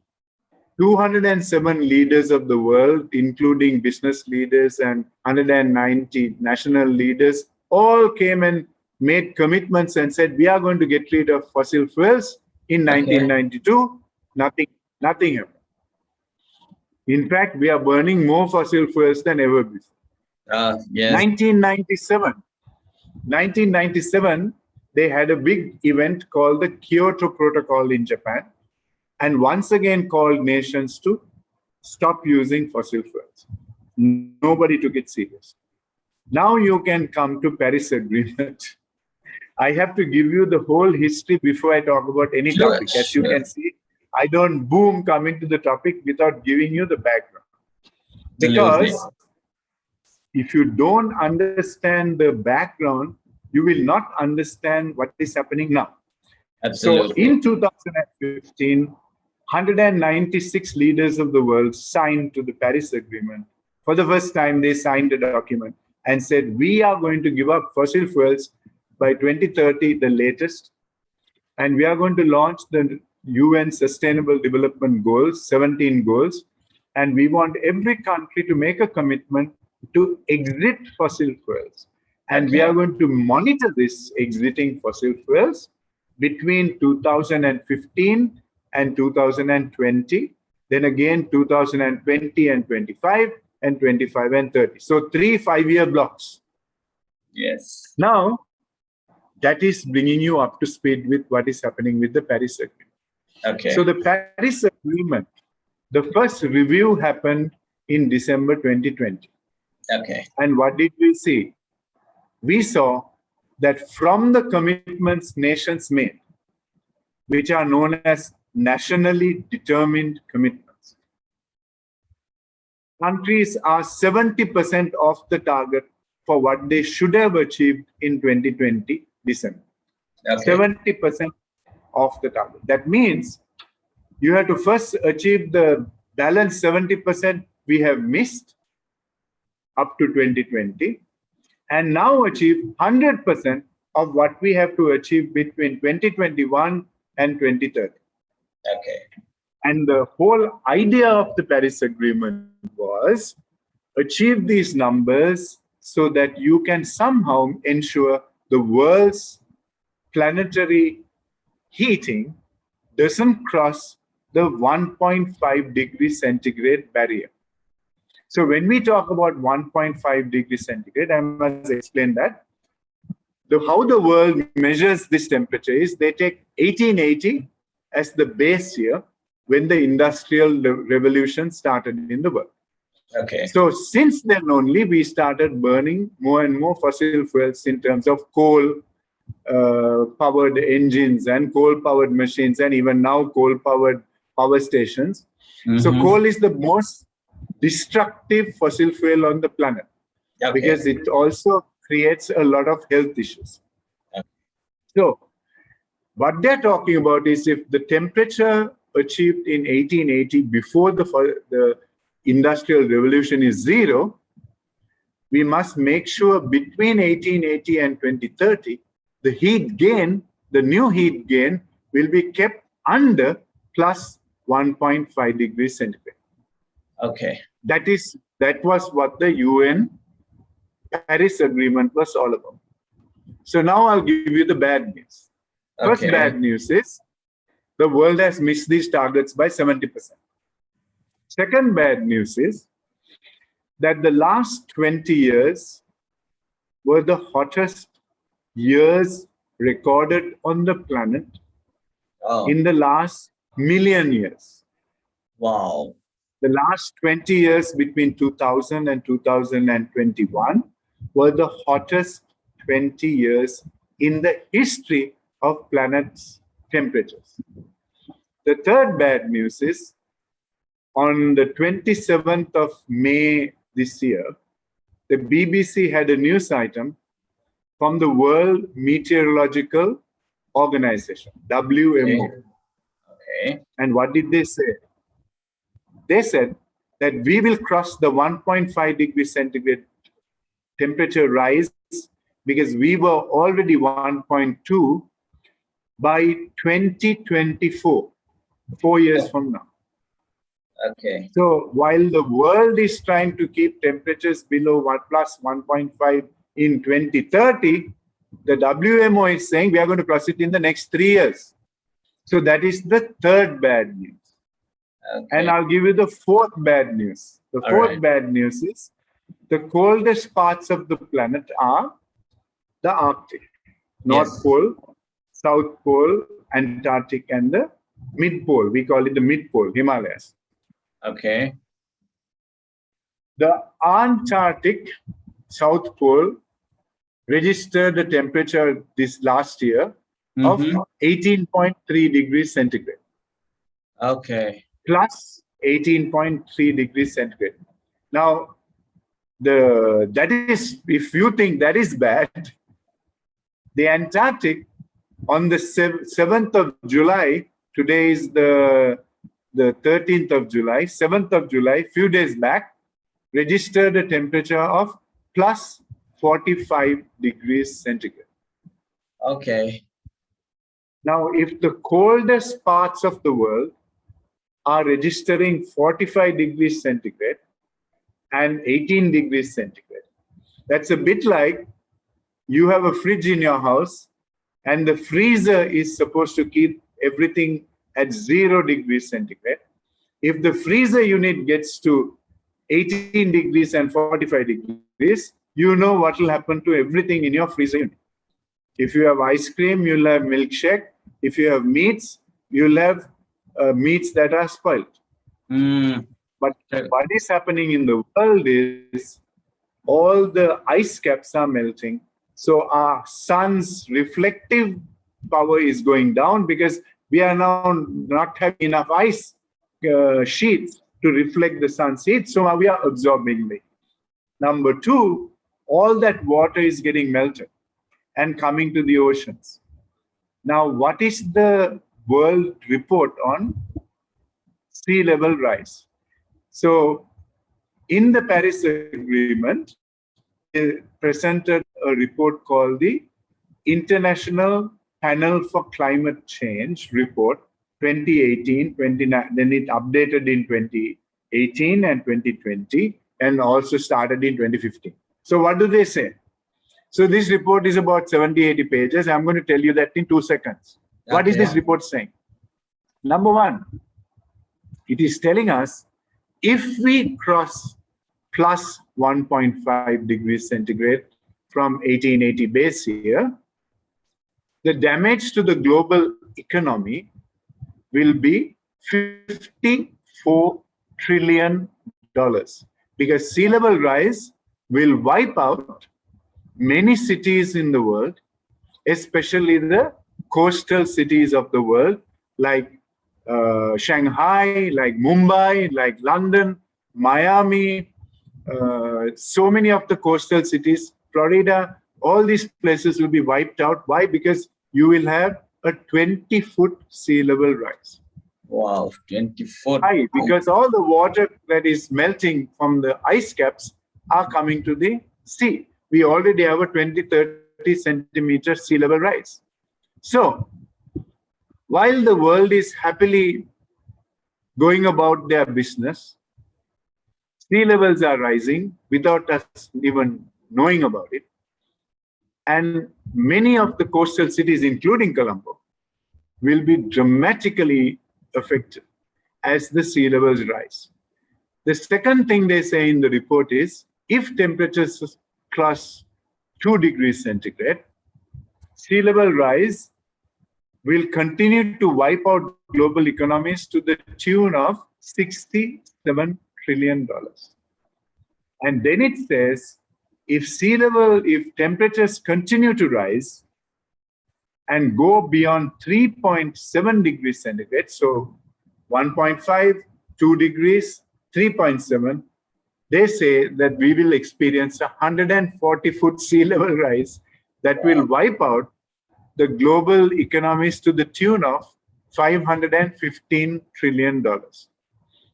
[SPEAKER 2] 207 leaders of the world, including business leaders and 190 national leaders, all came and made commitments and said, we are going to get rid of fossil fuels in 1992. Nothing happened. In fact, we are burning more fossil fuels than ever before.
[SPEAKER 1] Yes.
[SPEAKER 2] 1997, they had a big event called the Kyoto Protocol in Japan, and once again called nations to stop using fossil fuels. Nobody took it serious. Now you can come to Paris Agreement. I have to give you the whole history before I talk about any topic. As you can see, I don't come into the topic without giving you the background. Because if you don't understand the background, you will not understand what is happening now.
[SPEAKER 1] Absolutely.
[SPEAKER 2] So in 2015, 196 leaders of the world signed to the Paris Agreement. For the first time, they signed a document and said, we are going to give up fossil fuels by 2030, the latest. And we are going to launch the UN Sustainable Development Goals, 17 goals. And we want every country to make a commitment to exit fossil fuels. And we are going to monitor this exiting fossil fuels between 2015 and 2020, then again 2020 and 25, and 25 and 30. So 3 5-year blocks.
[SPEAKER 1] Yes.
[SPEAKER 2] Now, that is bringing you up to speed with what is happening with the Paris Agreement.
[SPEAKER 1] Okay.
[SPEAKER 2] So the Paris Agreement, the first review happened in December 2020.
[SPEAKER 1] Okay.
[SPEAKER 2] And what did we see? We saw that from the commitments nations made, which are known as nationally determined commitments, countries are 70% off the target for what they should have achieved in 2020 December. 70% off the target. That means you have to first achieve the balance 70% we have missed up to 2020, and now achieve 100% of what we have to achieve between 2021 and 2030.
[SPEAKER 1] Okay.
[SPEAKER 2] And the whole idea of the Paris Agreement was achieve these numbers so that you can somehow ensure the world's planetary heating doesn't cross the 1.5 degrees centigrade barrier. So when we talk about 1.5 degrees centigrade, I must explain that. How the world measures this temperature is they take 1880 as the base year when the Industrial Revolution started in the world.
[SPEAKER 1] Okay.
[SPEAKER 2] So since then only, we started burning more and more fossil fuels in terms of coal-powered engines and coal-powered machines, and even now coal-powered power stations. So coal is the most destructive fossil fuel on the planet because it also creates a lot of health issues. So what they're talking about is if the temperature achieved in 1880 before the Industrial Revolution is 0, we must make sure between 1880 and 2030, the heat gain, the new heat gain, will be kept under plus 1.5 degrees centigrade.
[SPEAKER 1] Okay.
[SPEAKER 2] That was what the UN Paris Agreement was all about. So now I'll give you the bad news. First bad news is the world has missed these targets by 70%. Second bad news is that the last 20 years were the hottest years recorded on the planet in the last million years.
[SPEAKER 1] Wow.
[SPEAKER 2] The last 20 years between 2000 and 2021 were the hottest 20 years in the history of planet's temperatures. The third bad news is on the 27th of May this year, the BBC had a news item from the World Meteorological Organization, WMO.
[SPEAKER 1] Okay.
[SPEAKER 2] And what did they say? They said that we will cross the 1.5 degrees centigrade temperature rise because we were already 1.2 by 2024, 4 years from now.
[SPEAKER 1] Okay.
[SPEAKER 2] So while the world is trying to keep temperatures below 1 plus 1.5 in 2030, the WMO is saying we are going to cross it in the next 3 years. So that is the third bad news.
[SPEAKER 1] Okay.
[SPEAKER 2] And I'll give you the fourth bad news. The fourth bad news is the coldest parts of the planet are the Arctic, North Pole, South Pole, Antarctic, and the Mid Pole. We call it the Mid Pole, Himalayas.
[SPEAKER 1] Okay.
[SPEAKER 2] The Antarctic, South Pole, registered a temperature this last year of 18.3 degrees centigrade.
[SPEAKER 1] Okay.
[SPEAKER 2] Plus 18.3 degrees centigrade. Now, that is, if you think that is bad, the Antarctic on the 7th of July, today is the 13th of July, 7th of July, few days back, registered a temperature of plus 45 degrees centigrade.
[SPEAKER 1] Okay.
[SPEAKER 2] Now, if the coldest parts of the world are registering 45 degrees centigrade and 18 degrees centigrade, that's a bit like you have a fridge in your house and the freezer is supposed to keep everything at 0 degrees centigrade. If the freezer unit gets to 18 degrees and 45 degrees, you know what will happen to everything in your freezer unit. If you have ice cream, you'll have milkshake. If you have meats, you'll have meats that are spoiled. But what is happening in the world is all the ice caps are melting. So our sun's reflective power is going down because we are now not having enough ice sheets to reflect the sun's heat. So we are absorbing it. Number two, all that water is getting melted and coming to the oceans. Now, what is the world report on sea level rise? So in the Paris Agreement, they presented a report called the International Panel for Climate Change Report 2018, 29, then it updated in 2018 and 2020, and also started in 2015. So what do they say? So this report is about 70, 80 pages. I'm going to tell you that in 2 seconds. Okay. What is this report saying? Number one, it is telling us if we cross plus 1.5 degrees centigrade from 1880 base year, the damage to the global economy will be $54 trillion because sea level rise will wipe out many cities in the world, especially the coastal cities of the world, like Shanghai, like Mumbai, like London, Miami, so many of the coastal cities, Florida, all these places will be wiped out. Why? Because you will have a 20-foot sea level rise.
[SPEAKER 1] Wow, 20 foot.
[SPEAKER 2] Why? Because all the water that is melting from the ice caps are coming to the sea. We already have a 20-30 centimeter sea level rise. So, while the world is happily going about their business, sea levels are rising without us even knowing about it. And many of the coastal cities, including Colombo, will be dramatically affected as the sea levels rise. The second thing they say in the report is, if temperatures cross 2 degrees centigrade, sea level rise will continue to wipe out global economies to the tune of $67 trillion. And then it says, if temperatures continue to rise and go beyond 3.7 degrees centigrade, so 1.5, 2 degrees, 3.7, they say that we will experience a 140-foot sea level rise that will wipe out the global economies to the tune of $515 trillion.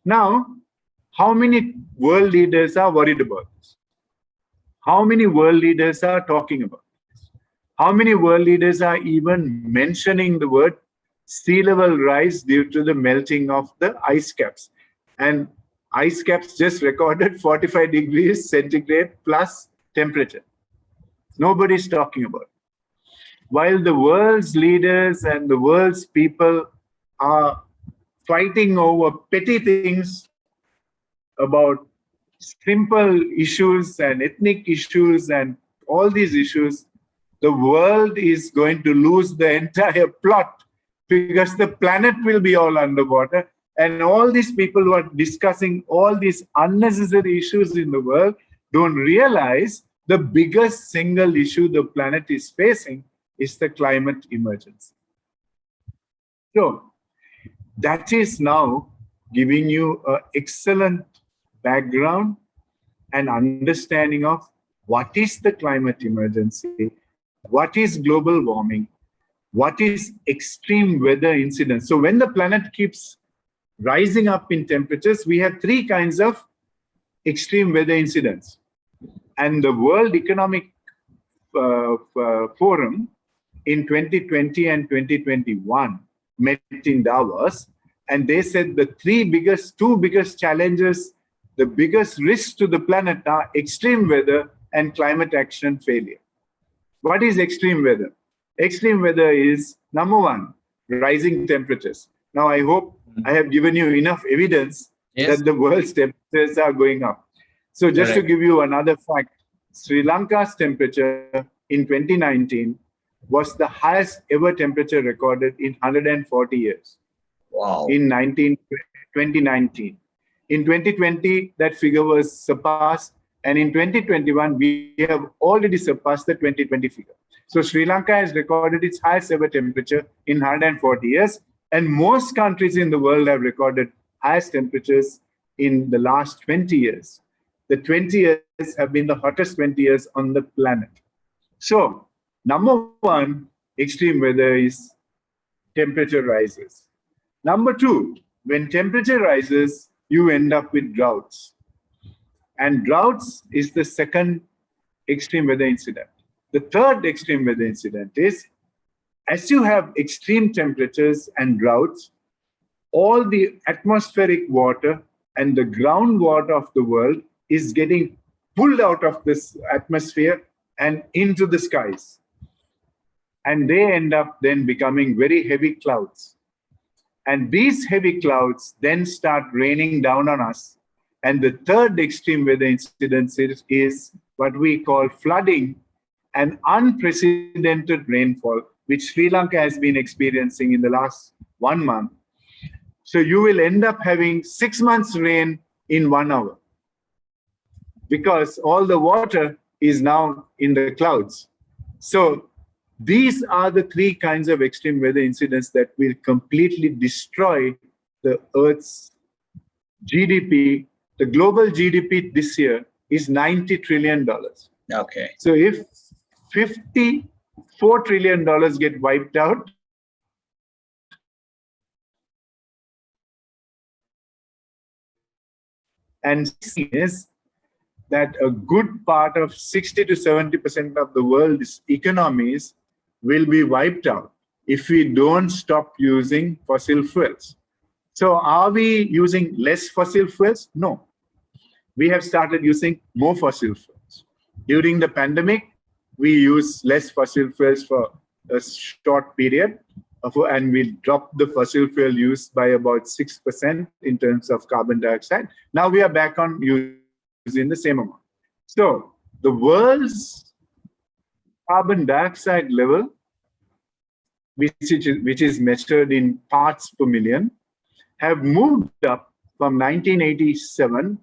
[SPEAKER 2] Now, how many world leaders are worried about this? How many world leaders are talking about this? How many world leaders are even mentioning the word sea level rise due to the melting of the ice caps? And ice caps just recorded 45 degrees centigrade plus temperature. Nobody's talking about it. While the world's leaders and the world's people are fighting over petty things about simple issues and ethnic issues and all these issues, the world is going to lose the entire plot because the planet will be all underwater. And all these people who are discussing all these unnecessary issues in the world don't realize the biggest single issue the planet is facing is the climate emergency. So that is now giving you an excellent background and understanding of what is the climate emergency, what is global warming, what is extreme weather incidents. So when the planet keeps rising up in temperatures, we have three kinds of extreme weather incidents. And the World Economic Forum in 2020 and 2021 met in Davos, and they said the two biggest challenges, the biggest risks to the planet are extreme weather and climate action failure. What is extreme weather? Extreme weather is, number one, rising temperatures. Now, I hope I have given you enough evidence that the world's temperatures are going up. So just to give you another fact, Sri Lanka's temperature in 2019 was the highest ever temperature recorded in 140 years.
[SPEAKER 1] Wow.
[SPEAKER 2] In 2019. In 2020, that figure was surpassed. And in 2021, we have already surpassed the 2020 figure. So Sri Lanka has recorded its highest ever temperature in 140 years. And most countries in the world have recorded highest temperatures in the last 20 years. The 20 years have been the hottest 20 years on the planet. So, number one, extreme weather is temperature rises. Number two, when temperature rises, you end up with droughts. And droughts is the second extreme weather incident. The third extreme weather incident is, as you have extreme temperatures and droughts, all the atmospheric water and the groundwater of the world is getting pulled out of this atmosphere and into the skies. And they end up then becoming very heavy clouds. And these heavy clouds then start raining down on us. And the third extreme weather incident is what we call flooding and unprecedented rainfall, which Sri Lanka has been experiencing in the last 1 month. So you will end up having 6 months rain in 1 hour because all the water is now in the clouds. So these are the three kinds of extreme weather incidents that will completely destroy the Earth's GDP. The global GDP this year is $90 trillion.
[SPEAKER 1] Okay.
[SPEAKER 2] So if $54 trillion get wiped out, and is that a good part of 60 to 70% of the world's economies will be wiped out if we don't stop using fossil fuels. So are we using less fossil fuels? No. We have started using more fossil fuels. During the pandemic, we used less fossil fuels for a short period, and we dropped the fossil fuel use by about 6% in terms of carbon dioxide. Now we are back on using the same amount. So the world's carbon dioxide level, which is measured in parts per million, have moved up from 1987,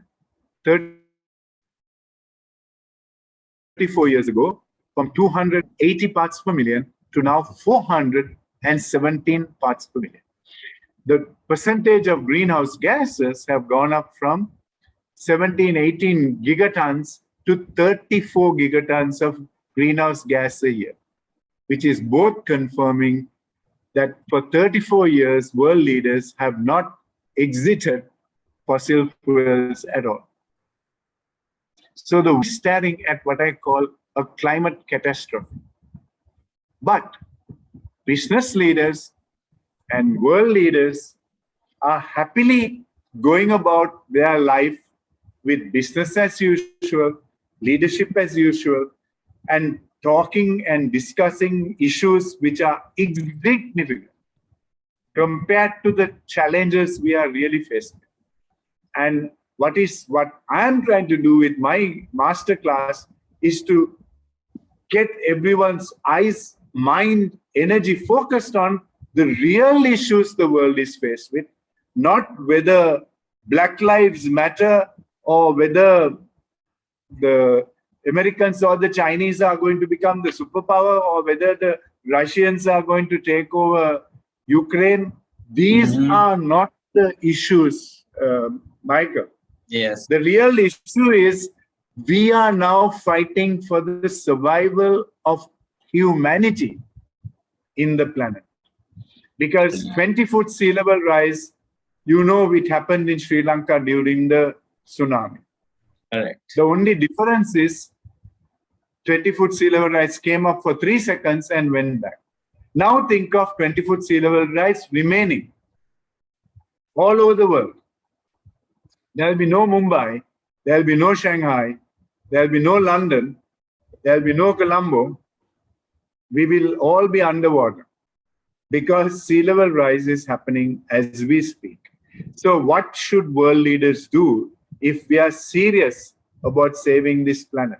[SPEAKER 2] 34 years ago, from 280 parts per million to now 417 parts per million. The percentage of greenhouse gases have gone up from 17, 18 gigatons to 34 gigatons of greenhouse gas a year. which is both confirming that for 34 years, world leaders have not exited fossil fuels at all. So we're staring at what I call a climate catastrophe. But business leaders and world leaders are happily going about their life with business as usual, leadership as usual, and talking and discussing issues which are insignificant compared to the challenges we are really facing. And what I'm trying to do with my masterclass is to get everyone's eyes, mind, energy focused on the real issues the world is faced with, not whether Black Lives Matter or whether the Americans or the Chinese are going to become the superpower or whether the Russians are going to take over Ukraine. These are not the issues, Michael.
[SPEAKER 1] Yes.
[SPEAKER 2] The real issue is we are now fighting for the survival of humanity in the planet. Because 20-foot sea level rise, it happened in Sri Lanka during the tsunami.
[SPEAKER 1] Correct.
[SPEAKER 2] The only difference is 20-foot sea level rise came up for 3 seconds and went back. Now think of 20-foot sea level rise remaining all over the world. There will be no Mumbai, there will be no Shanghai, there will be no London, there will be no Colombo. We will all be underwater because sea level rise is happening as we speak. So what should world leaders do if we are serious about saving this planet?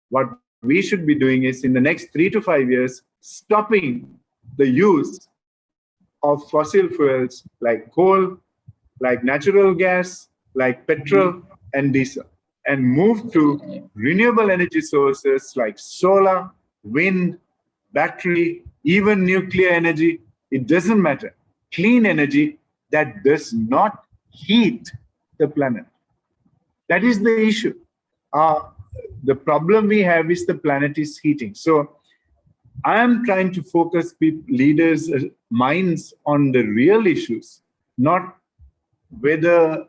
[SPEAKER 2] What we should be doing is in the next 3 to 5 years, stopping the use of fossil fuels like coal, like natural gas, like petrol and diesel, and move to renewable energy sources like solar, wind, battery, even nuclear energy. It doesn't matter. Clean energy that does not heat the planet. That is the issue. The problem we have is the planet is heating. So I am trying to focus leaders' minds on the real issues, not whether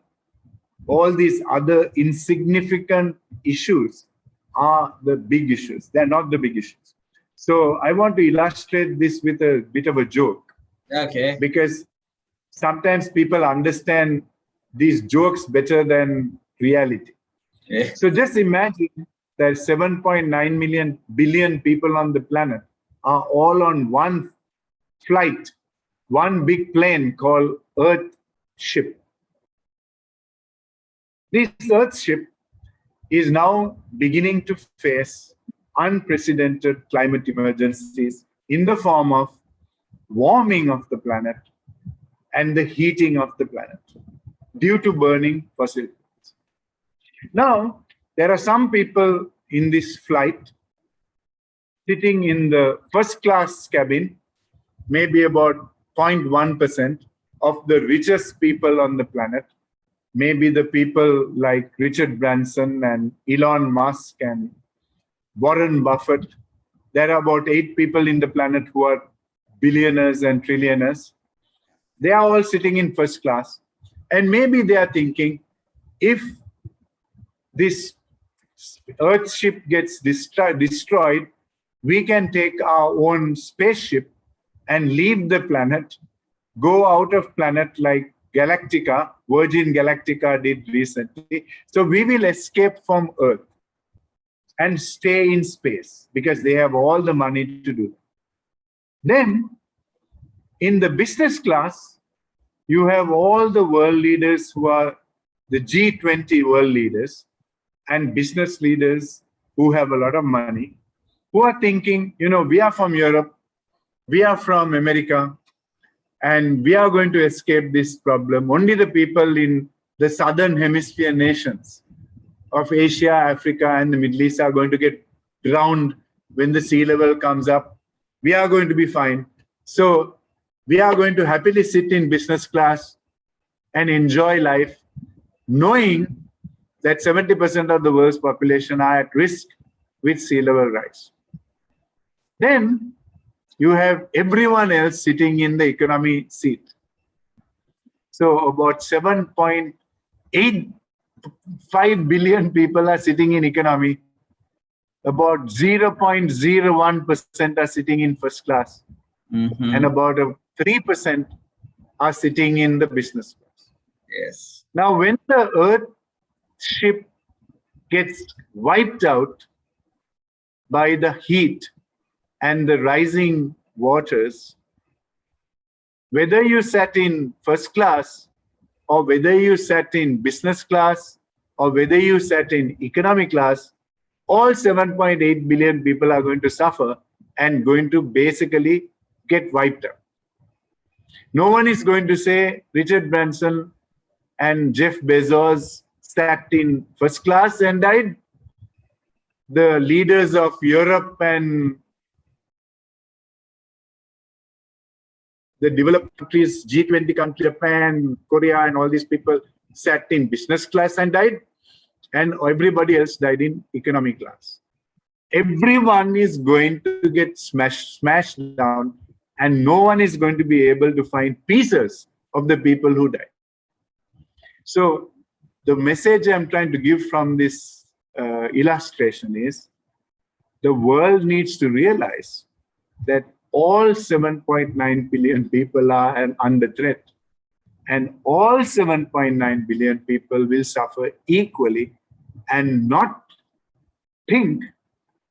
[SPEAKER 2] all these other insignificant issues are the big issues. They're not the big issues. So I want to illustrate this with a bit of a joke.
[SPEAKER 1] Okay.
[SPEAKER 2] Because sometimes people understand these jokes better than reality.
[SPEAKER 1] Yeah.
[SPEAKER 2] So just imagine that 7.9 billion people on the planet are all on one flight, one big plane called Earth ship. This Earth ship is now beginning to face unprecedented climate emergencies in the form of warming of the planet and the heating of the planet due to burning fossil fuels. Now, there are some people in this flight sitting in the first class cabin, maybe about 0.1% of the richest people on the planet, maybe the people like Richard Branson and Elon Musk and Warren Buffett. There are about 8 people in the planet who are billionaires and trillionaires. They are all sitting in first class. And maybe they are thinking, if this Earth ship gets destroyed, we can take our own spaceship and leave the planet, go out of planet like Galactica, Virgin Galactica did recently. So we will escape from Earth and stay in space because they have all the money to do that. Then, in the business class, you have all the world leaders who are the G20 world leaders and business leaders who have a lot of money, who are thinking, we are from Europe, we are from America, and we are going to escape this problem. Only the people in the southern hemisphere nations of Asia, Africa, and the Middle East are going to get drowned when the sea level comes up. We are going to be fine. So we are going to happily sit in business class and enjoy life, knowing that 70% of the world's population are at risk with sea level rise. Then you have everyone else sitting in the economy seat. So about 7.85 billion people are sitting in economy. About 0.01% are sitting in first class. And about 3% are sitting in the business class.
[SPEAKER 1] Yes.
[SPEAKER 2] Now, when the Earth ship gets wiped out by the heat and the rising waters, whether you sat in first class or whether you sat in business class or whether you sat in economy class, all 7.8 billion people are going to suffer and going to basically get wiped out. No one is going to say Richard Branson and Jeff Bezos sat in first class and died. The leaders of Europe and the developed countries, G20 countries, Japan, Korea, and all these people sat in business class and died, and everybody else died in economy class. Everyone is going to get smashed down, and no one is going to be able to find pieces of the people who died. So the message I'm trying to give from this illustration is the world needs to realize that all 7.9 billion people are under threat, and all 7.9 billion people will suffer equally, and not think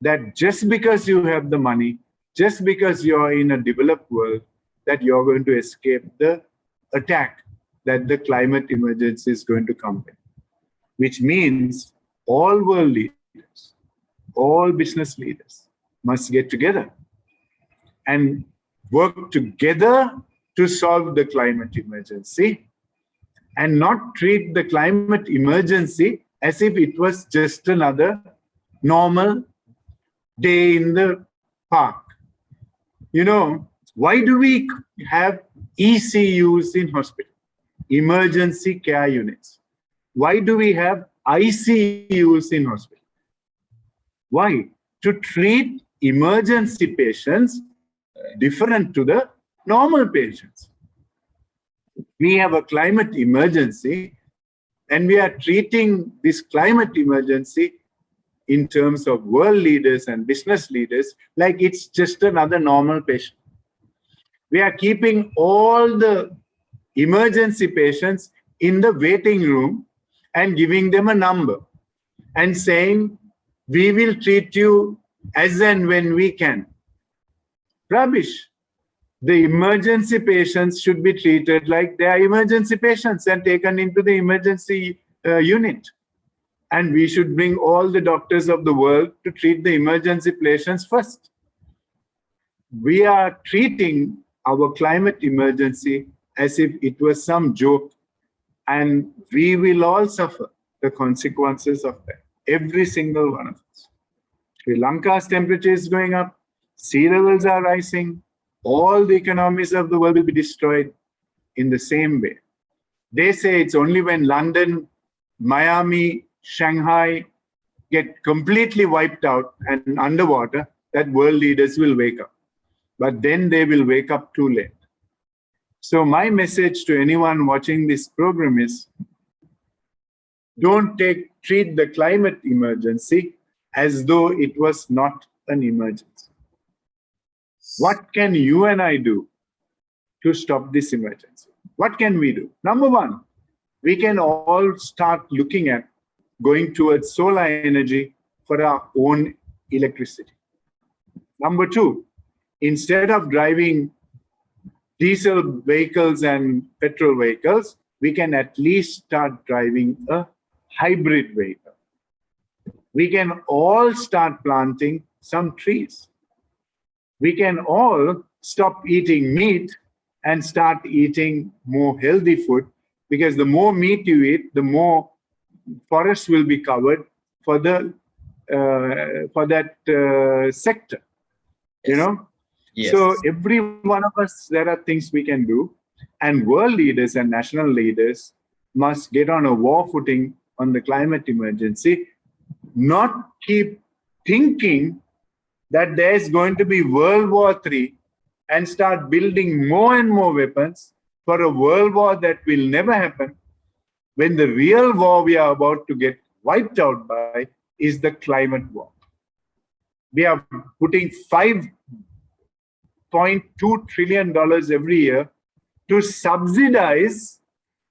[SPEAKER 2] that just because you have the money, just because you're in a developed world, that you're going to escape the attack that the climate emergency is going to come with. Which means all world leaders, all business leaders must get together and work together to solve the climate emergency, and not treat the climate emergency as if it was just another normal day in the park. You know, why do we have ECUs in hospital, emergency care units? Why do we have ICUs in hospital? Why? To treat emergency patients different to the normal patients. We have a climate emergency, and we are treating this climate emergency in terms of world leaders and business leaders like it's just another normal patient. We are keeping all the emergency patients in the waiting room and giving them a number and saying, we will treat you as and when we can. Rubbish. The emergency patients should be treated like they are emergency patients and taken into the emergency unit. And we should bring all the doctors of the world to treat the emergency patients first. We are treating our climate emergency as if it was some joke, and we will all suffer the consequences of that, every single one of us. Sri Lanka's temperature is going up, sea levels are rising, all the economies of the world will be destroyed in the same way. They say it's only when London, Miami, Shanghai get completely wiped out and underwater that world leaders will wake up. But then they will wake up too late. So my message to anyone watching this program is, don't treat the climate emergency as though it was not an emergency. What can you and I do to stop this emergency? What can we do? Number one, we can all start looking at going towards solar energy for our own electricity. Number two, instead of driving diesel vehicles and petrol vehicles, we can at least start driving a hybrid vehicle. We can all start planting some trees. We can all stop eating meat and start eating more healthy food, because the more meat you eat, the more forests will be covered for the for that sector.
[SPEAKER 1] Yes.
[SPEAKER 2] You know.
[SPEAKER 1] Yes.
[SPEAKER 2] So every one of us, there are things we can do, and world leaders and national leaders must get on a war footing on the climate emergency, not keep thinking that there's going to be World War III and start building more and more weapons for a world war that will never happen, when the real war we are about to get wiped out by is the climate war. We are putting $5.2 trillion every year to subsidize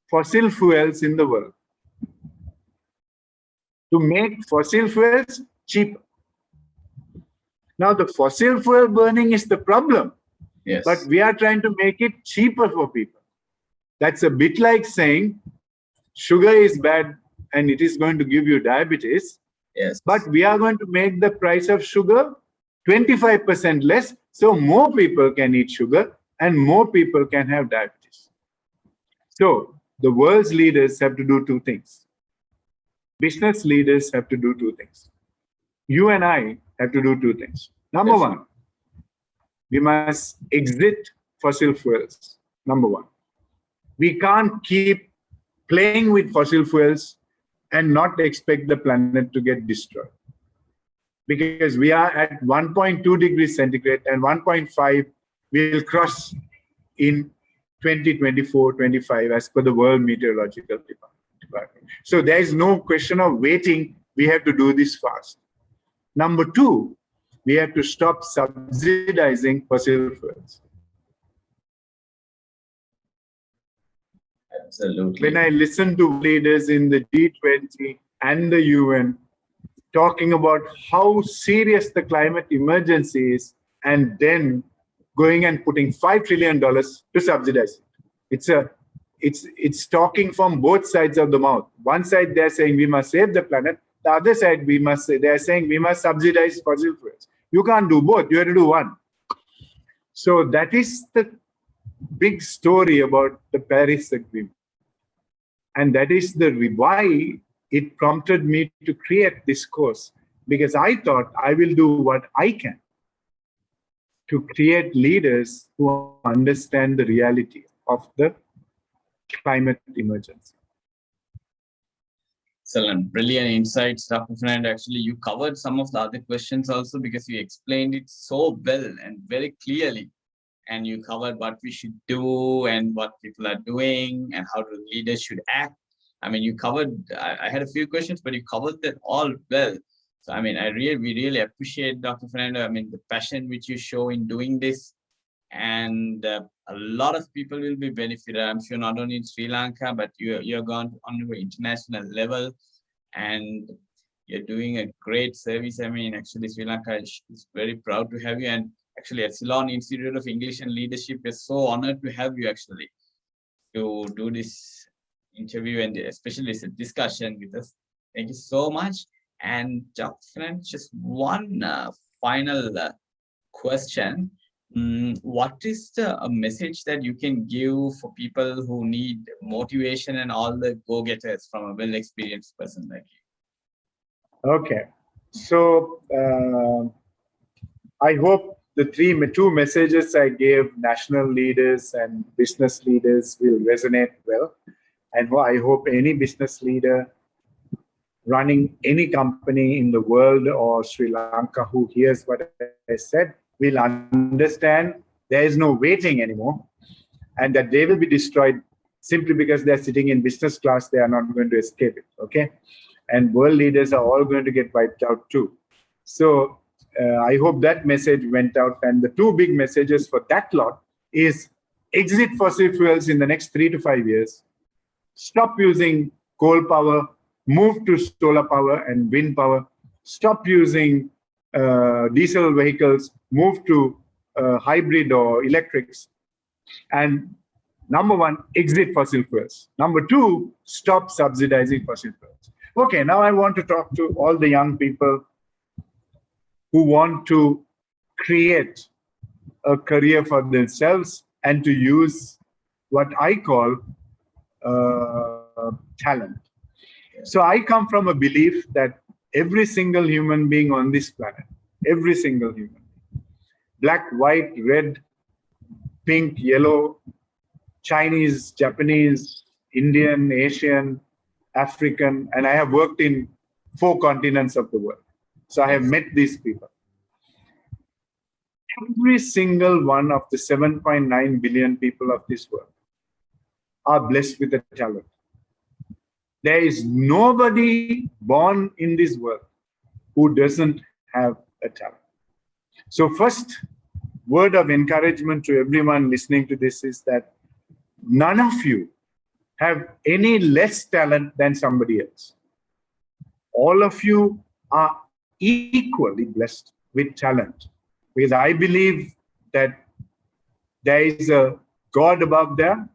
[SPEAKER 2] fossil fuels in the world, to make fossil fuels cheaper. Now, the fossil fuel burning is the problem,
[SPEAKER 1] Yes.
[SPEAKER 2] but we are trying to make it cheaper for people. That's a bit like saying sugar is bad and it is going to give you diabetes.
[SPEAKER 1] Yes.
[SPEAKER 2] But we are going to make the price of sugar 25% less, so more people can eat sugar and more people can have diabetes. So the world's leaders have to do two things. Business leaders have to do two things. You and I have to do two things. Number one, we must exit fossil fuels. Number one. We can't keep playing with fossil fuels and not expect the planet to get destroyed. Because we are at 1.2 degrees centigrade and 1.5 will cross in 2024-25 as per the World Meteorological Department. So there is no question of waiting. We have to do this fast. Number two, we have to stop subsidizing fossil fuels.
[SPEAKER 1] Absolutely.
[SPEAKER 2] When I listen to leaders in the G20 and the UN talking about how serious the climate emergency is, and then going and putting $5 trillion to subsidize it. It's talking from both sides of the mouth. One side they're saying we must save the planet. The other side they're saying we must subsidize fossil fuels. You can't do both. You have to do one. So that is the big story about the Paris Agreement. And that is why it prompted me to create this course, because I thought I will do what I can to create leaders who understand the reality of the climate emergency.
[SPEAKER 1] Excellent, brilliant insights, Dr. Fernando. Actually, you covered some of the other questions also because you explained it so well and very clearly. And you covered what we should do and what people are doing and how the leaders should act. I mean, you covered, I had a few questions, but you covered that all well. So, I mean, we really appreciate Dr. Fernando. I mean, the passion which you show in doing this, and a lot of people will be benefited. I'm sure not only in Sri Lanka, but you're gone on the international level, and you're doing a great service. I mean, actually, Sri Lanka is very proud to have you. And actually, at Ceylon Institute of English and Leadership, we're so honored to have you actually to do this interview and especially this discussion with us. Thank you so much. And Dr. Fernando, just one final question. What is the message that you can give for people who need motivation and all the go-getters from a well-experienced person like you?
[SPEAKER 2] Okay. So I hope the two messages I gave national leaders and business leaders will resonate well. And I hope any business leader running any company in the world or Sri Lanka who hears what I said will understand there is no waiting anymore, and that they will be destroyed simply because they're sitting in business class. They are not going to escape it, okay? And world leaders are all going to get wiped out too. So I hope that message went out. And the two big messages for that lot is exit fossil fuels in the next 3 to 5 years. Stop using coal power, move to solar power and wind power. Stop using diesel vehicles, move to hybrid or electrics. And number one, exit fossil fuels. Number two, stop subsidizing fossil fuels. Okay, now I want to talk to all the young people who want to create a career for themselves and to use what I call talent. So I come from a belief that every single human being on this planet, every single human being, black, white, red, pink, yellow, Chinese, Japanese, Indian, Asian, African, and I have worked in 4 continents of the world. So I have met these people. every single one of the 7.9 billion people of this world are blessed with a talent. There is nobody born in this world who doesn't have a talent. So first word of encouragement to everyone listening to this is that none of you have any less talent than somebody else. All of you are equally blessed with talent, because I believe that there is a God above there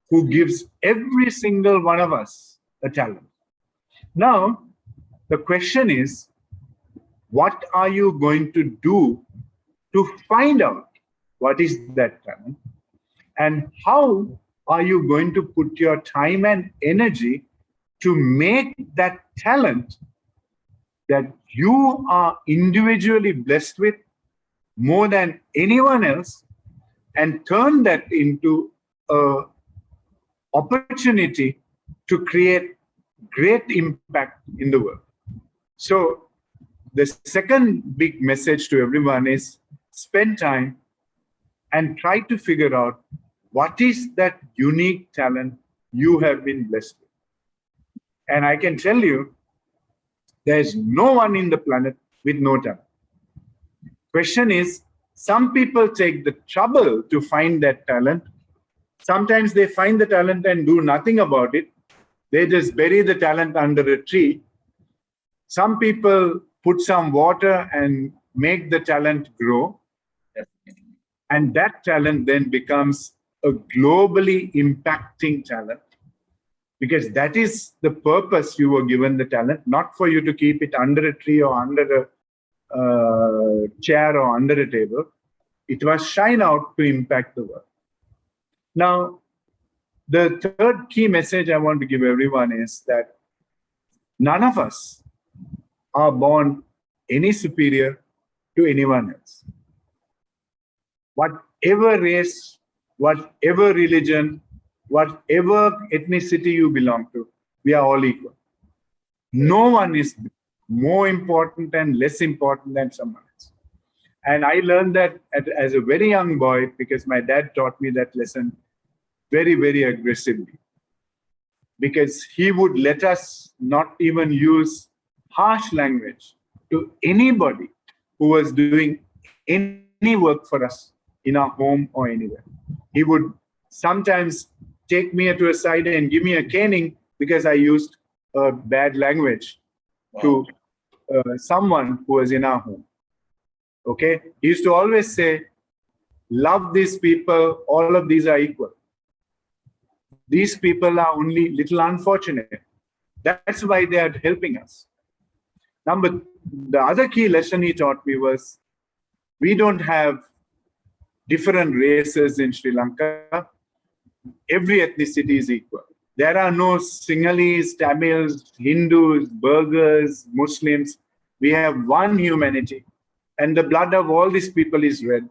[SPEAKER 2] who gives every single one of us a talent. Now, the question is, what are you going to do to find out what is that talent? And how are you going to put your time and energy to make that talent that you are individually blessed with more than anyone else, and turn that into an opportunity to create great impact in the world? So the second big message to everyone is spend time and try to figure out what is that unique talent you have been blessed with. And I can tell you, there's no one in the planet with no talent. Question is, some people take the trouble to find that talent. Sometimes they find the talent and do nothing about it. They just bury the talent under a tree. Some people put some water and make the talent grow. And that talent then becomes a globally impacting talent, because that is the purpose you were given the talent, not for you to keep it under a tree or under a chair or under a table. It was shine out to impact the world. Now, the third key message I want to give everyone is that none of us are born any superior to anyone else. Whatever race, whatever religion, whatever ethnicity you belong to, we are all equal. No one is more important and less important than someone else. And I learned that as a very young boy, because my dad taught me that lesson very, very aggressively. Because he would let us not even use harsh language to anybody who was doing any work for us in our home or anywhere. He would sometimes take me to a side and give me a caning because I used bad language to someone who was in our home. Okay? He used to always say, love these people, all of these are equal. These people are only little unfortunate. That's why they are helping us. The other key lesson he taught me was, we don't have different races in Sri Lanka. Every ethnicity is equal. There are no Sinhalese, Tamils, Hindus, Burghers, Muslims. We have one humanity. And the blood of all these people is red.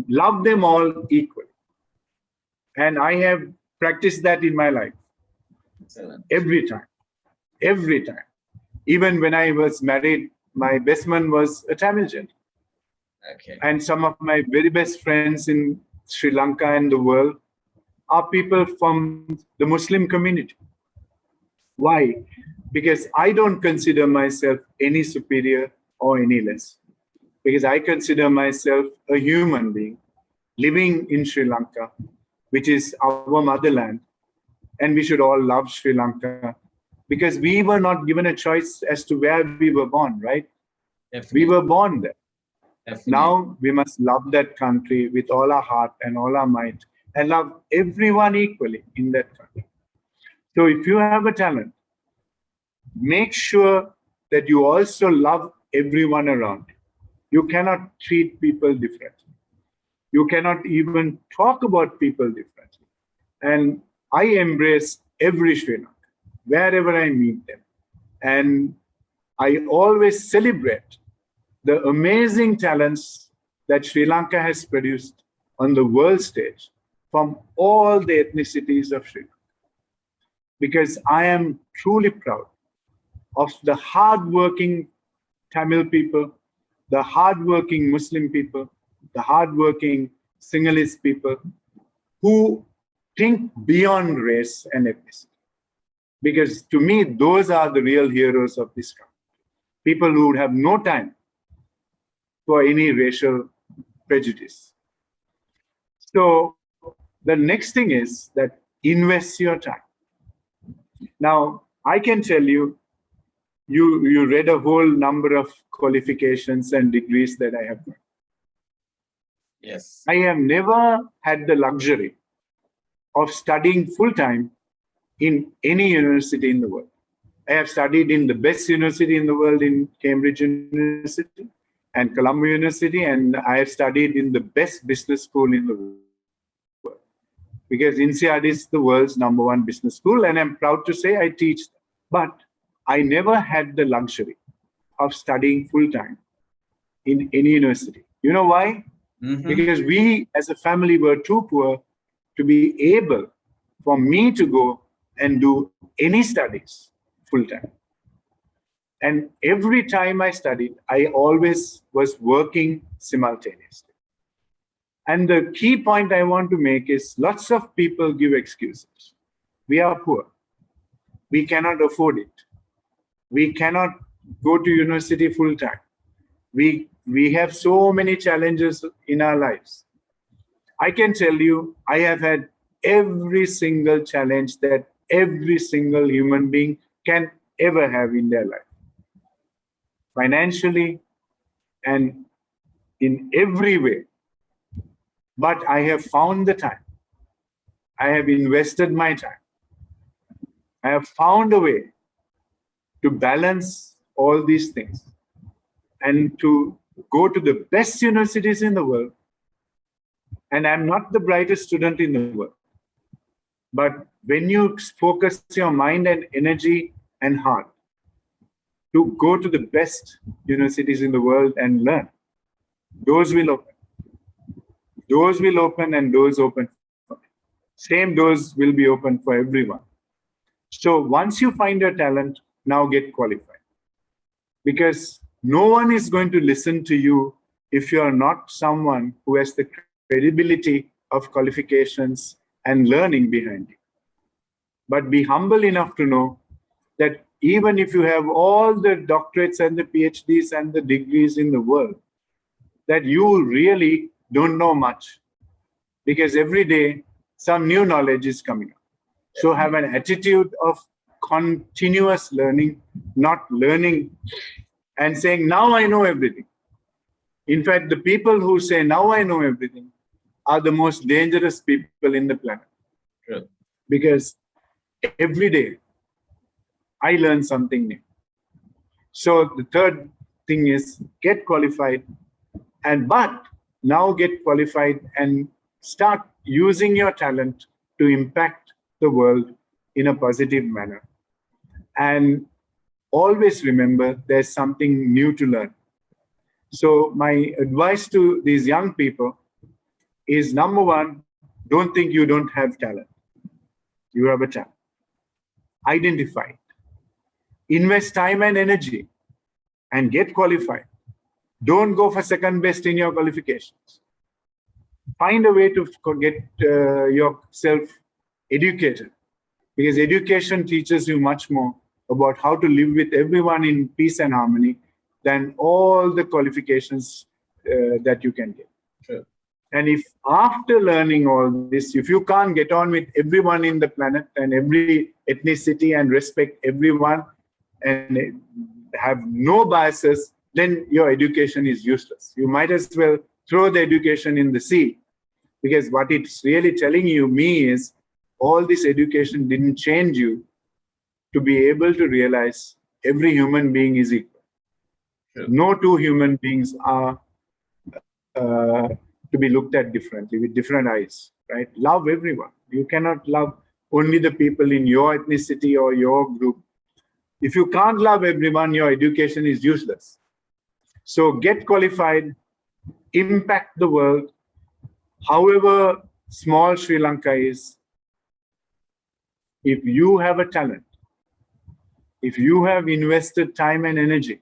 [SPEAKER 2] Love them all equally. And I have practiced that in my life.
[SPEAKER 1] Excellent.
[SPEAKER 2] Every time. Every time. Even when I was married, my best man was a Tamil gent.
[SPEAKER 1] Okay.
[SPEAKER 2] And some of my very best friends in Sri Lanka and the world are people from the Muslim community. Why? Because I don't consider myself any superior or any less. Because I consider myself a human being living in Sri Lanka, which is our motherland. And we should all love Sri Lanka, because we were not given a choice as to where we were born, right?
[SPEAKER 1] Definitely.
[SPEAKER 2] We were born there.
[SPEAKER 1] Definitely.
[SPEAKER 2] Now we must love that country with all our heart and all our might, and love everyone equally in that country. So if you have a talent, make sure that you also love everyone around you. You cannot treat people differently. You cannot even talk about people differently. And I embrace every Sri Lankan, wherever I meet them. And I always celebrate the amazing talents that Sri Lanka has produced on the world stage from all the ethnicities of Sri Lanka. Because I am truly proud of the hardworking Tamil people, the hardworking Muslim people, the hardworking Sinhalese people who think beyond race and ethnicity. Because to me, those are the real heroes of this country. People who would have no time for any racial prejudice. So the next thing is that invest your time. Now, I can tell you, you read a whole number of qualifications and degrees that I have done.
[SPEAKER 1] Yes.
[SPEAKER 2] I have never had the luxury of studying full-time in any university in the world. I have studied in the best university in the world, in Cambridge University and Columbia University, and I have studied in the best business school in the world. Because INSEAD is the world's #1 business school, and I'm proud to say I teach. But I never had the luxury of studying full-time in any university. You know why?
[SPEAKER 1] Mm-hmm.
[SPEAKER 2] Because we as a family were too poor to be able for me to go and do any studies full-time. And every time I studied, I always was working simultaneously. And the key point I want to make is lots of people give excuses. We are poor. We cannot afford it. We cannot go to university full-time. We have so many challenges in our lives. I can tell you, I have had every single challenge that every single human being can ever have in their life. Financially and in every way. But I have found the time. I have invested my time. I have found a way to balance all these things and to go to the best universities in the world. And I'm not the brightest student in the world. But when you focus your mind and energy and heart to go to the best universities in the world and learn, doors will open. Doors will open and doors open. Same doors will be open for everyone. So once you find your talent, now get qualified. Because no one is going to listen to you if you are not someone who has the credibility of qualifications and learning behind you. But be humble enough to know that even if you have all the doctorates and the PhDs and the degrees in the world, that you really don't know much. Because every day, some new knowledge is coming up. So have an attitude of continuous learning, not learning and saying, now I know everything. In fact, the people who say, now I know everything, are the most dangerous people in the planet.
[SPEAKER 1] Sure.
[SPEAKER 2] Because every day, I learn something new. So the third thing is get qualified, but now get qualified and start using your talent to impact the world in a positive manner. And always remember there's something new to learn. So my advice to these young people is, number one, don't think you don't have talent. You have a talent. Identify it. Invest time and energy and get qualified. Don't go for second best in your qualifications. Find a way to get yourself educated, because education teaches you much more about how to live with everyone in peace and harmony than all the qualifications that you can get.
[SPEAKER 1] Sure.
[SPEAKER 2] And if after learning all this, if you can't get on with everyone in the planet and every ethnicity and respect everyone and have no biases, then your education is useless. You might as well throw the education in the sea, because what it's really telling me is all this education didn't change you to be able to realize every human being is equal.
[SPEAKER 1] Sure.
[SPEAKER 2] No two human beings are to be looked at differently, with different eyes, right? Love everyone. You cannot love only the people in your ethnicity or your group. If you can't love everyone, your education is useless. So get qualified, impact the world. However small Sri Lanka is, if you have a talent, if you have invested time and energy,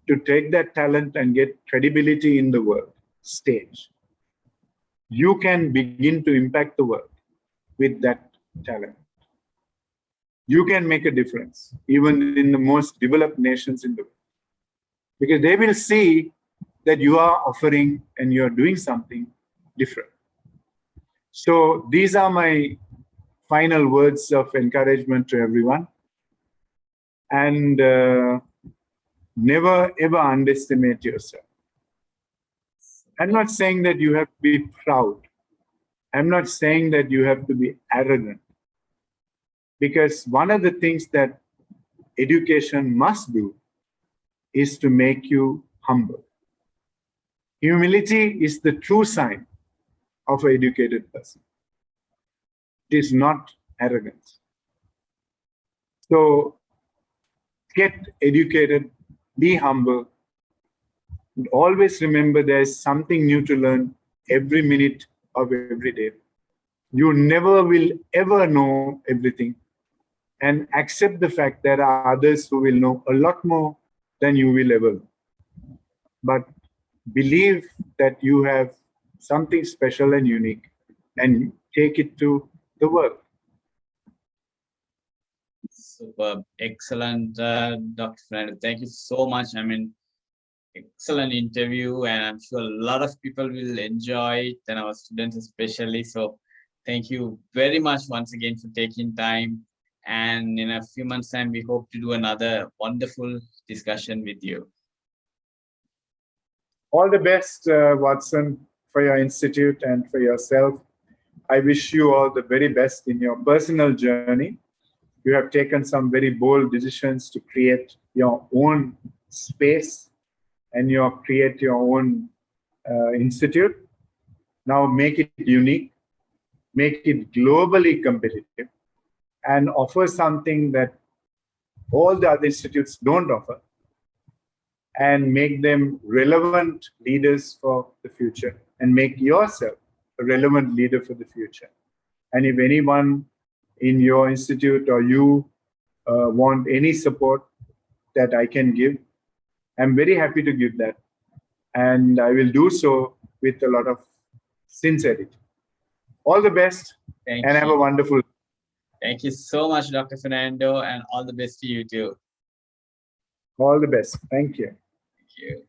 [SPEAKER 2] to take that talent and get credibility in the world stage, you can begin to impact the world with that talent. You can make a difference, even in the most developed nations in the world. Because they will see that you are offering and you're doing something different. So these are my final words of encouragement to everyone. And never ever underestimate yourself. I'm not saying that you have to be proud. I'm not saying that you have to be arrogant. Because one of the things that education must do is to make you humble. Humility is the true sign of an educated person. It is not arrogance. So get educated, be humble, and always remember there's something new to learn every minute of every day. You never will ever know everything, and accept the fact there are others who will know a lot more than you will ever know. But believe that you have something special and unique and take it to the world.
[SPEAKER 1] Superb. Excellent, Dr. Fernando. Thank you so much. I mean, excellent interview, and I'm sure a lot of people will enjoy it, and our students especially. So thank you very much once again for taking time. And in a few months' time, we hope to do another wonderful discussion with you.
[SPEAKER 2] All the best, Watson, for your institute and for yourself. I wish you all the very best in your personal journey. You have taken some very bold decisions to create your own space and create your own institute. Now make it unique, make it globally competitive, and offer something that all the other institutes don't offer, and make them relevant leaders for the future, and make yourself a relevant leader for the future. And if anyone in your institute or you want any support that I can give, I'm very happy to give that. And I will do so with a lot of sincerity. All the best.
[SPEAKER 1] Thank
[SPEAKER 2] and
[SPEAKER 1] you.
[SPEAKER 2] Have a wonderful.
[SPEAKER 1] Thank you so much, Dr. Fernando, and all the best to you too.
[SPEAKER 2] All the best. Thank you.
[SPEAKER 1] Thank you.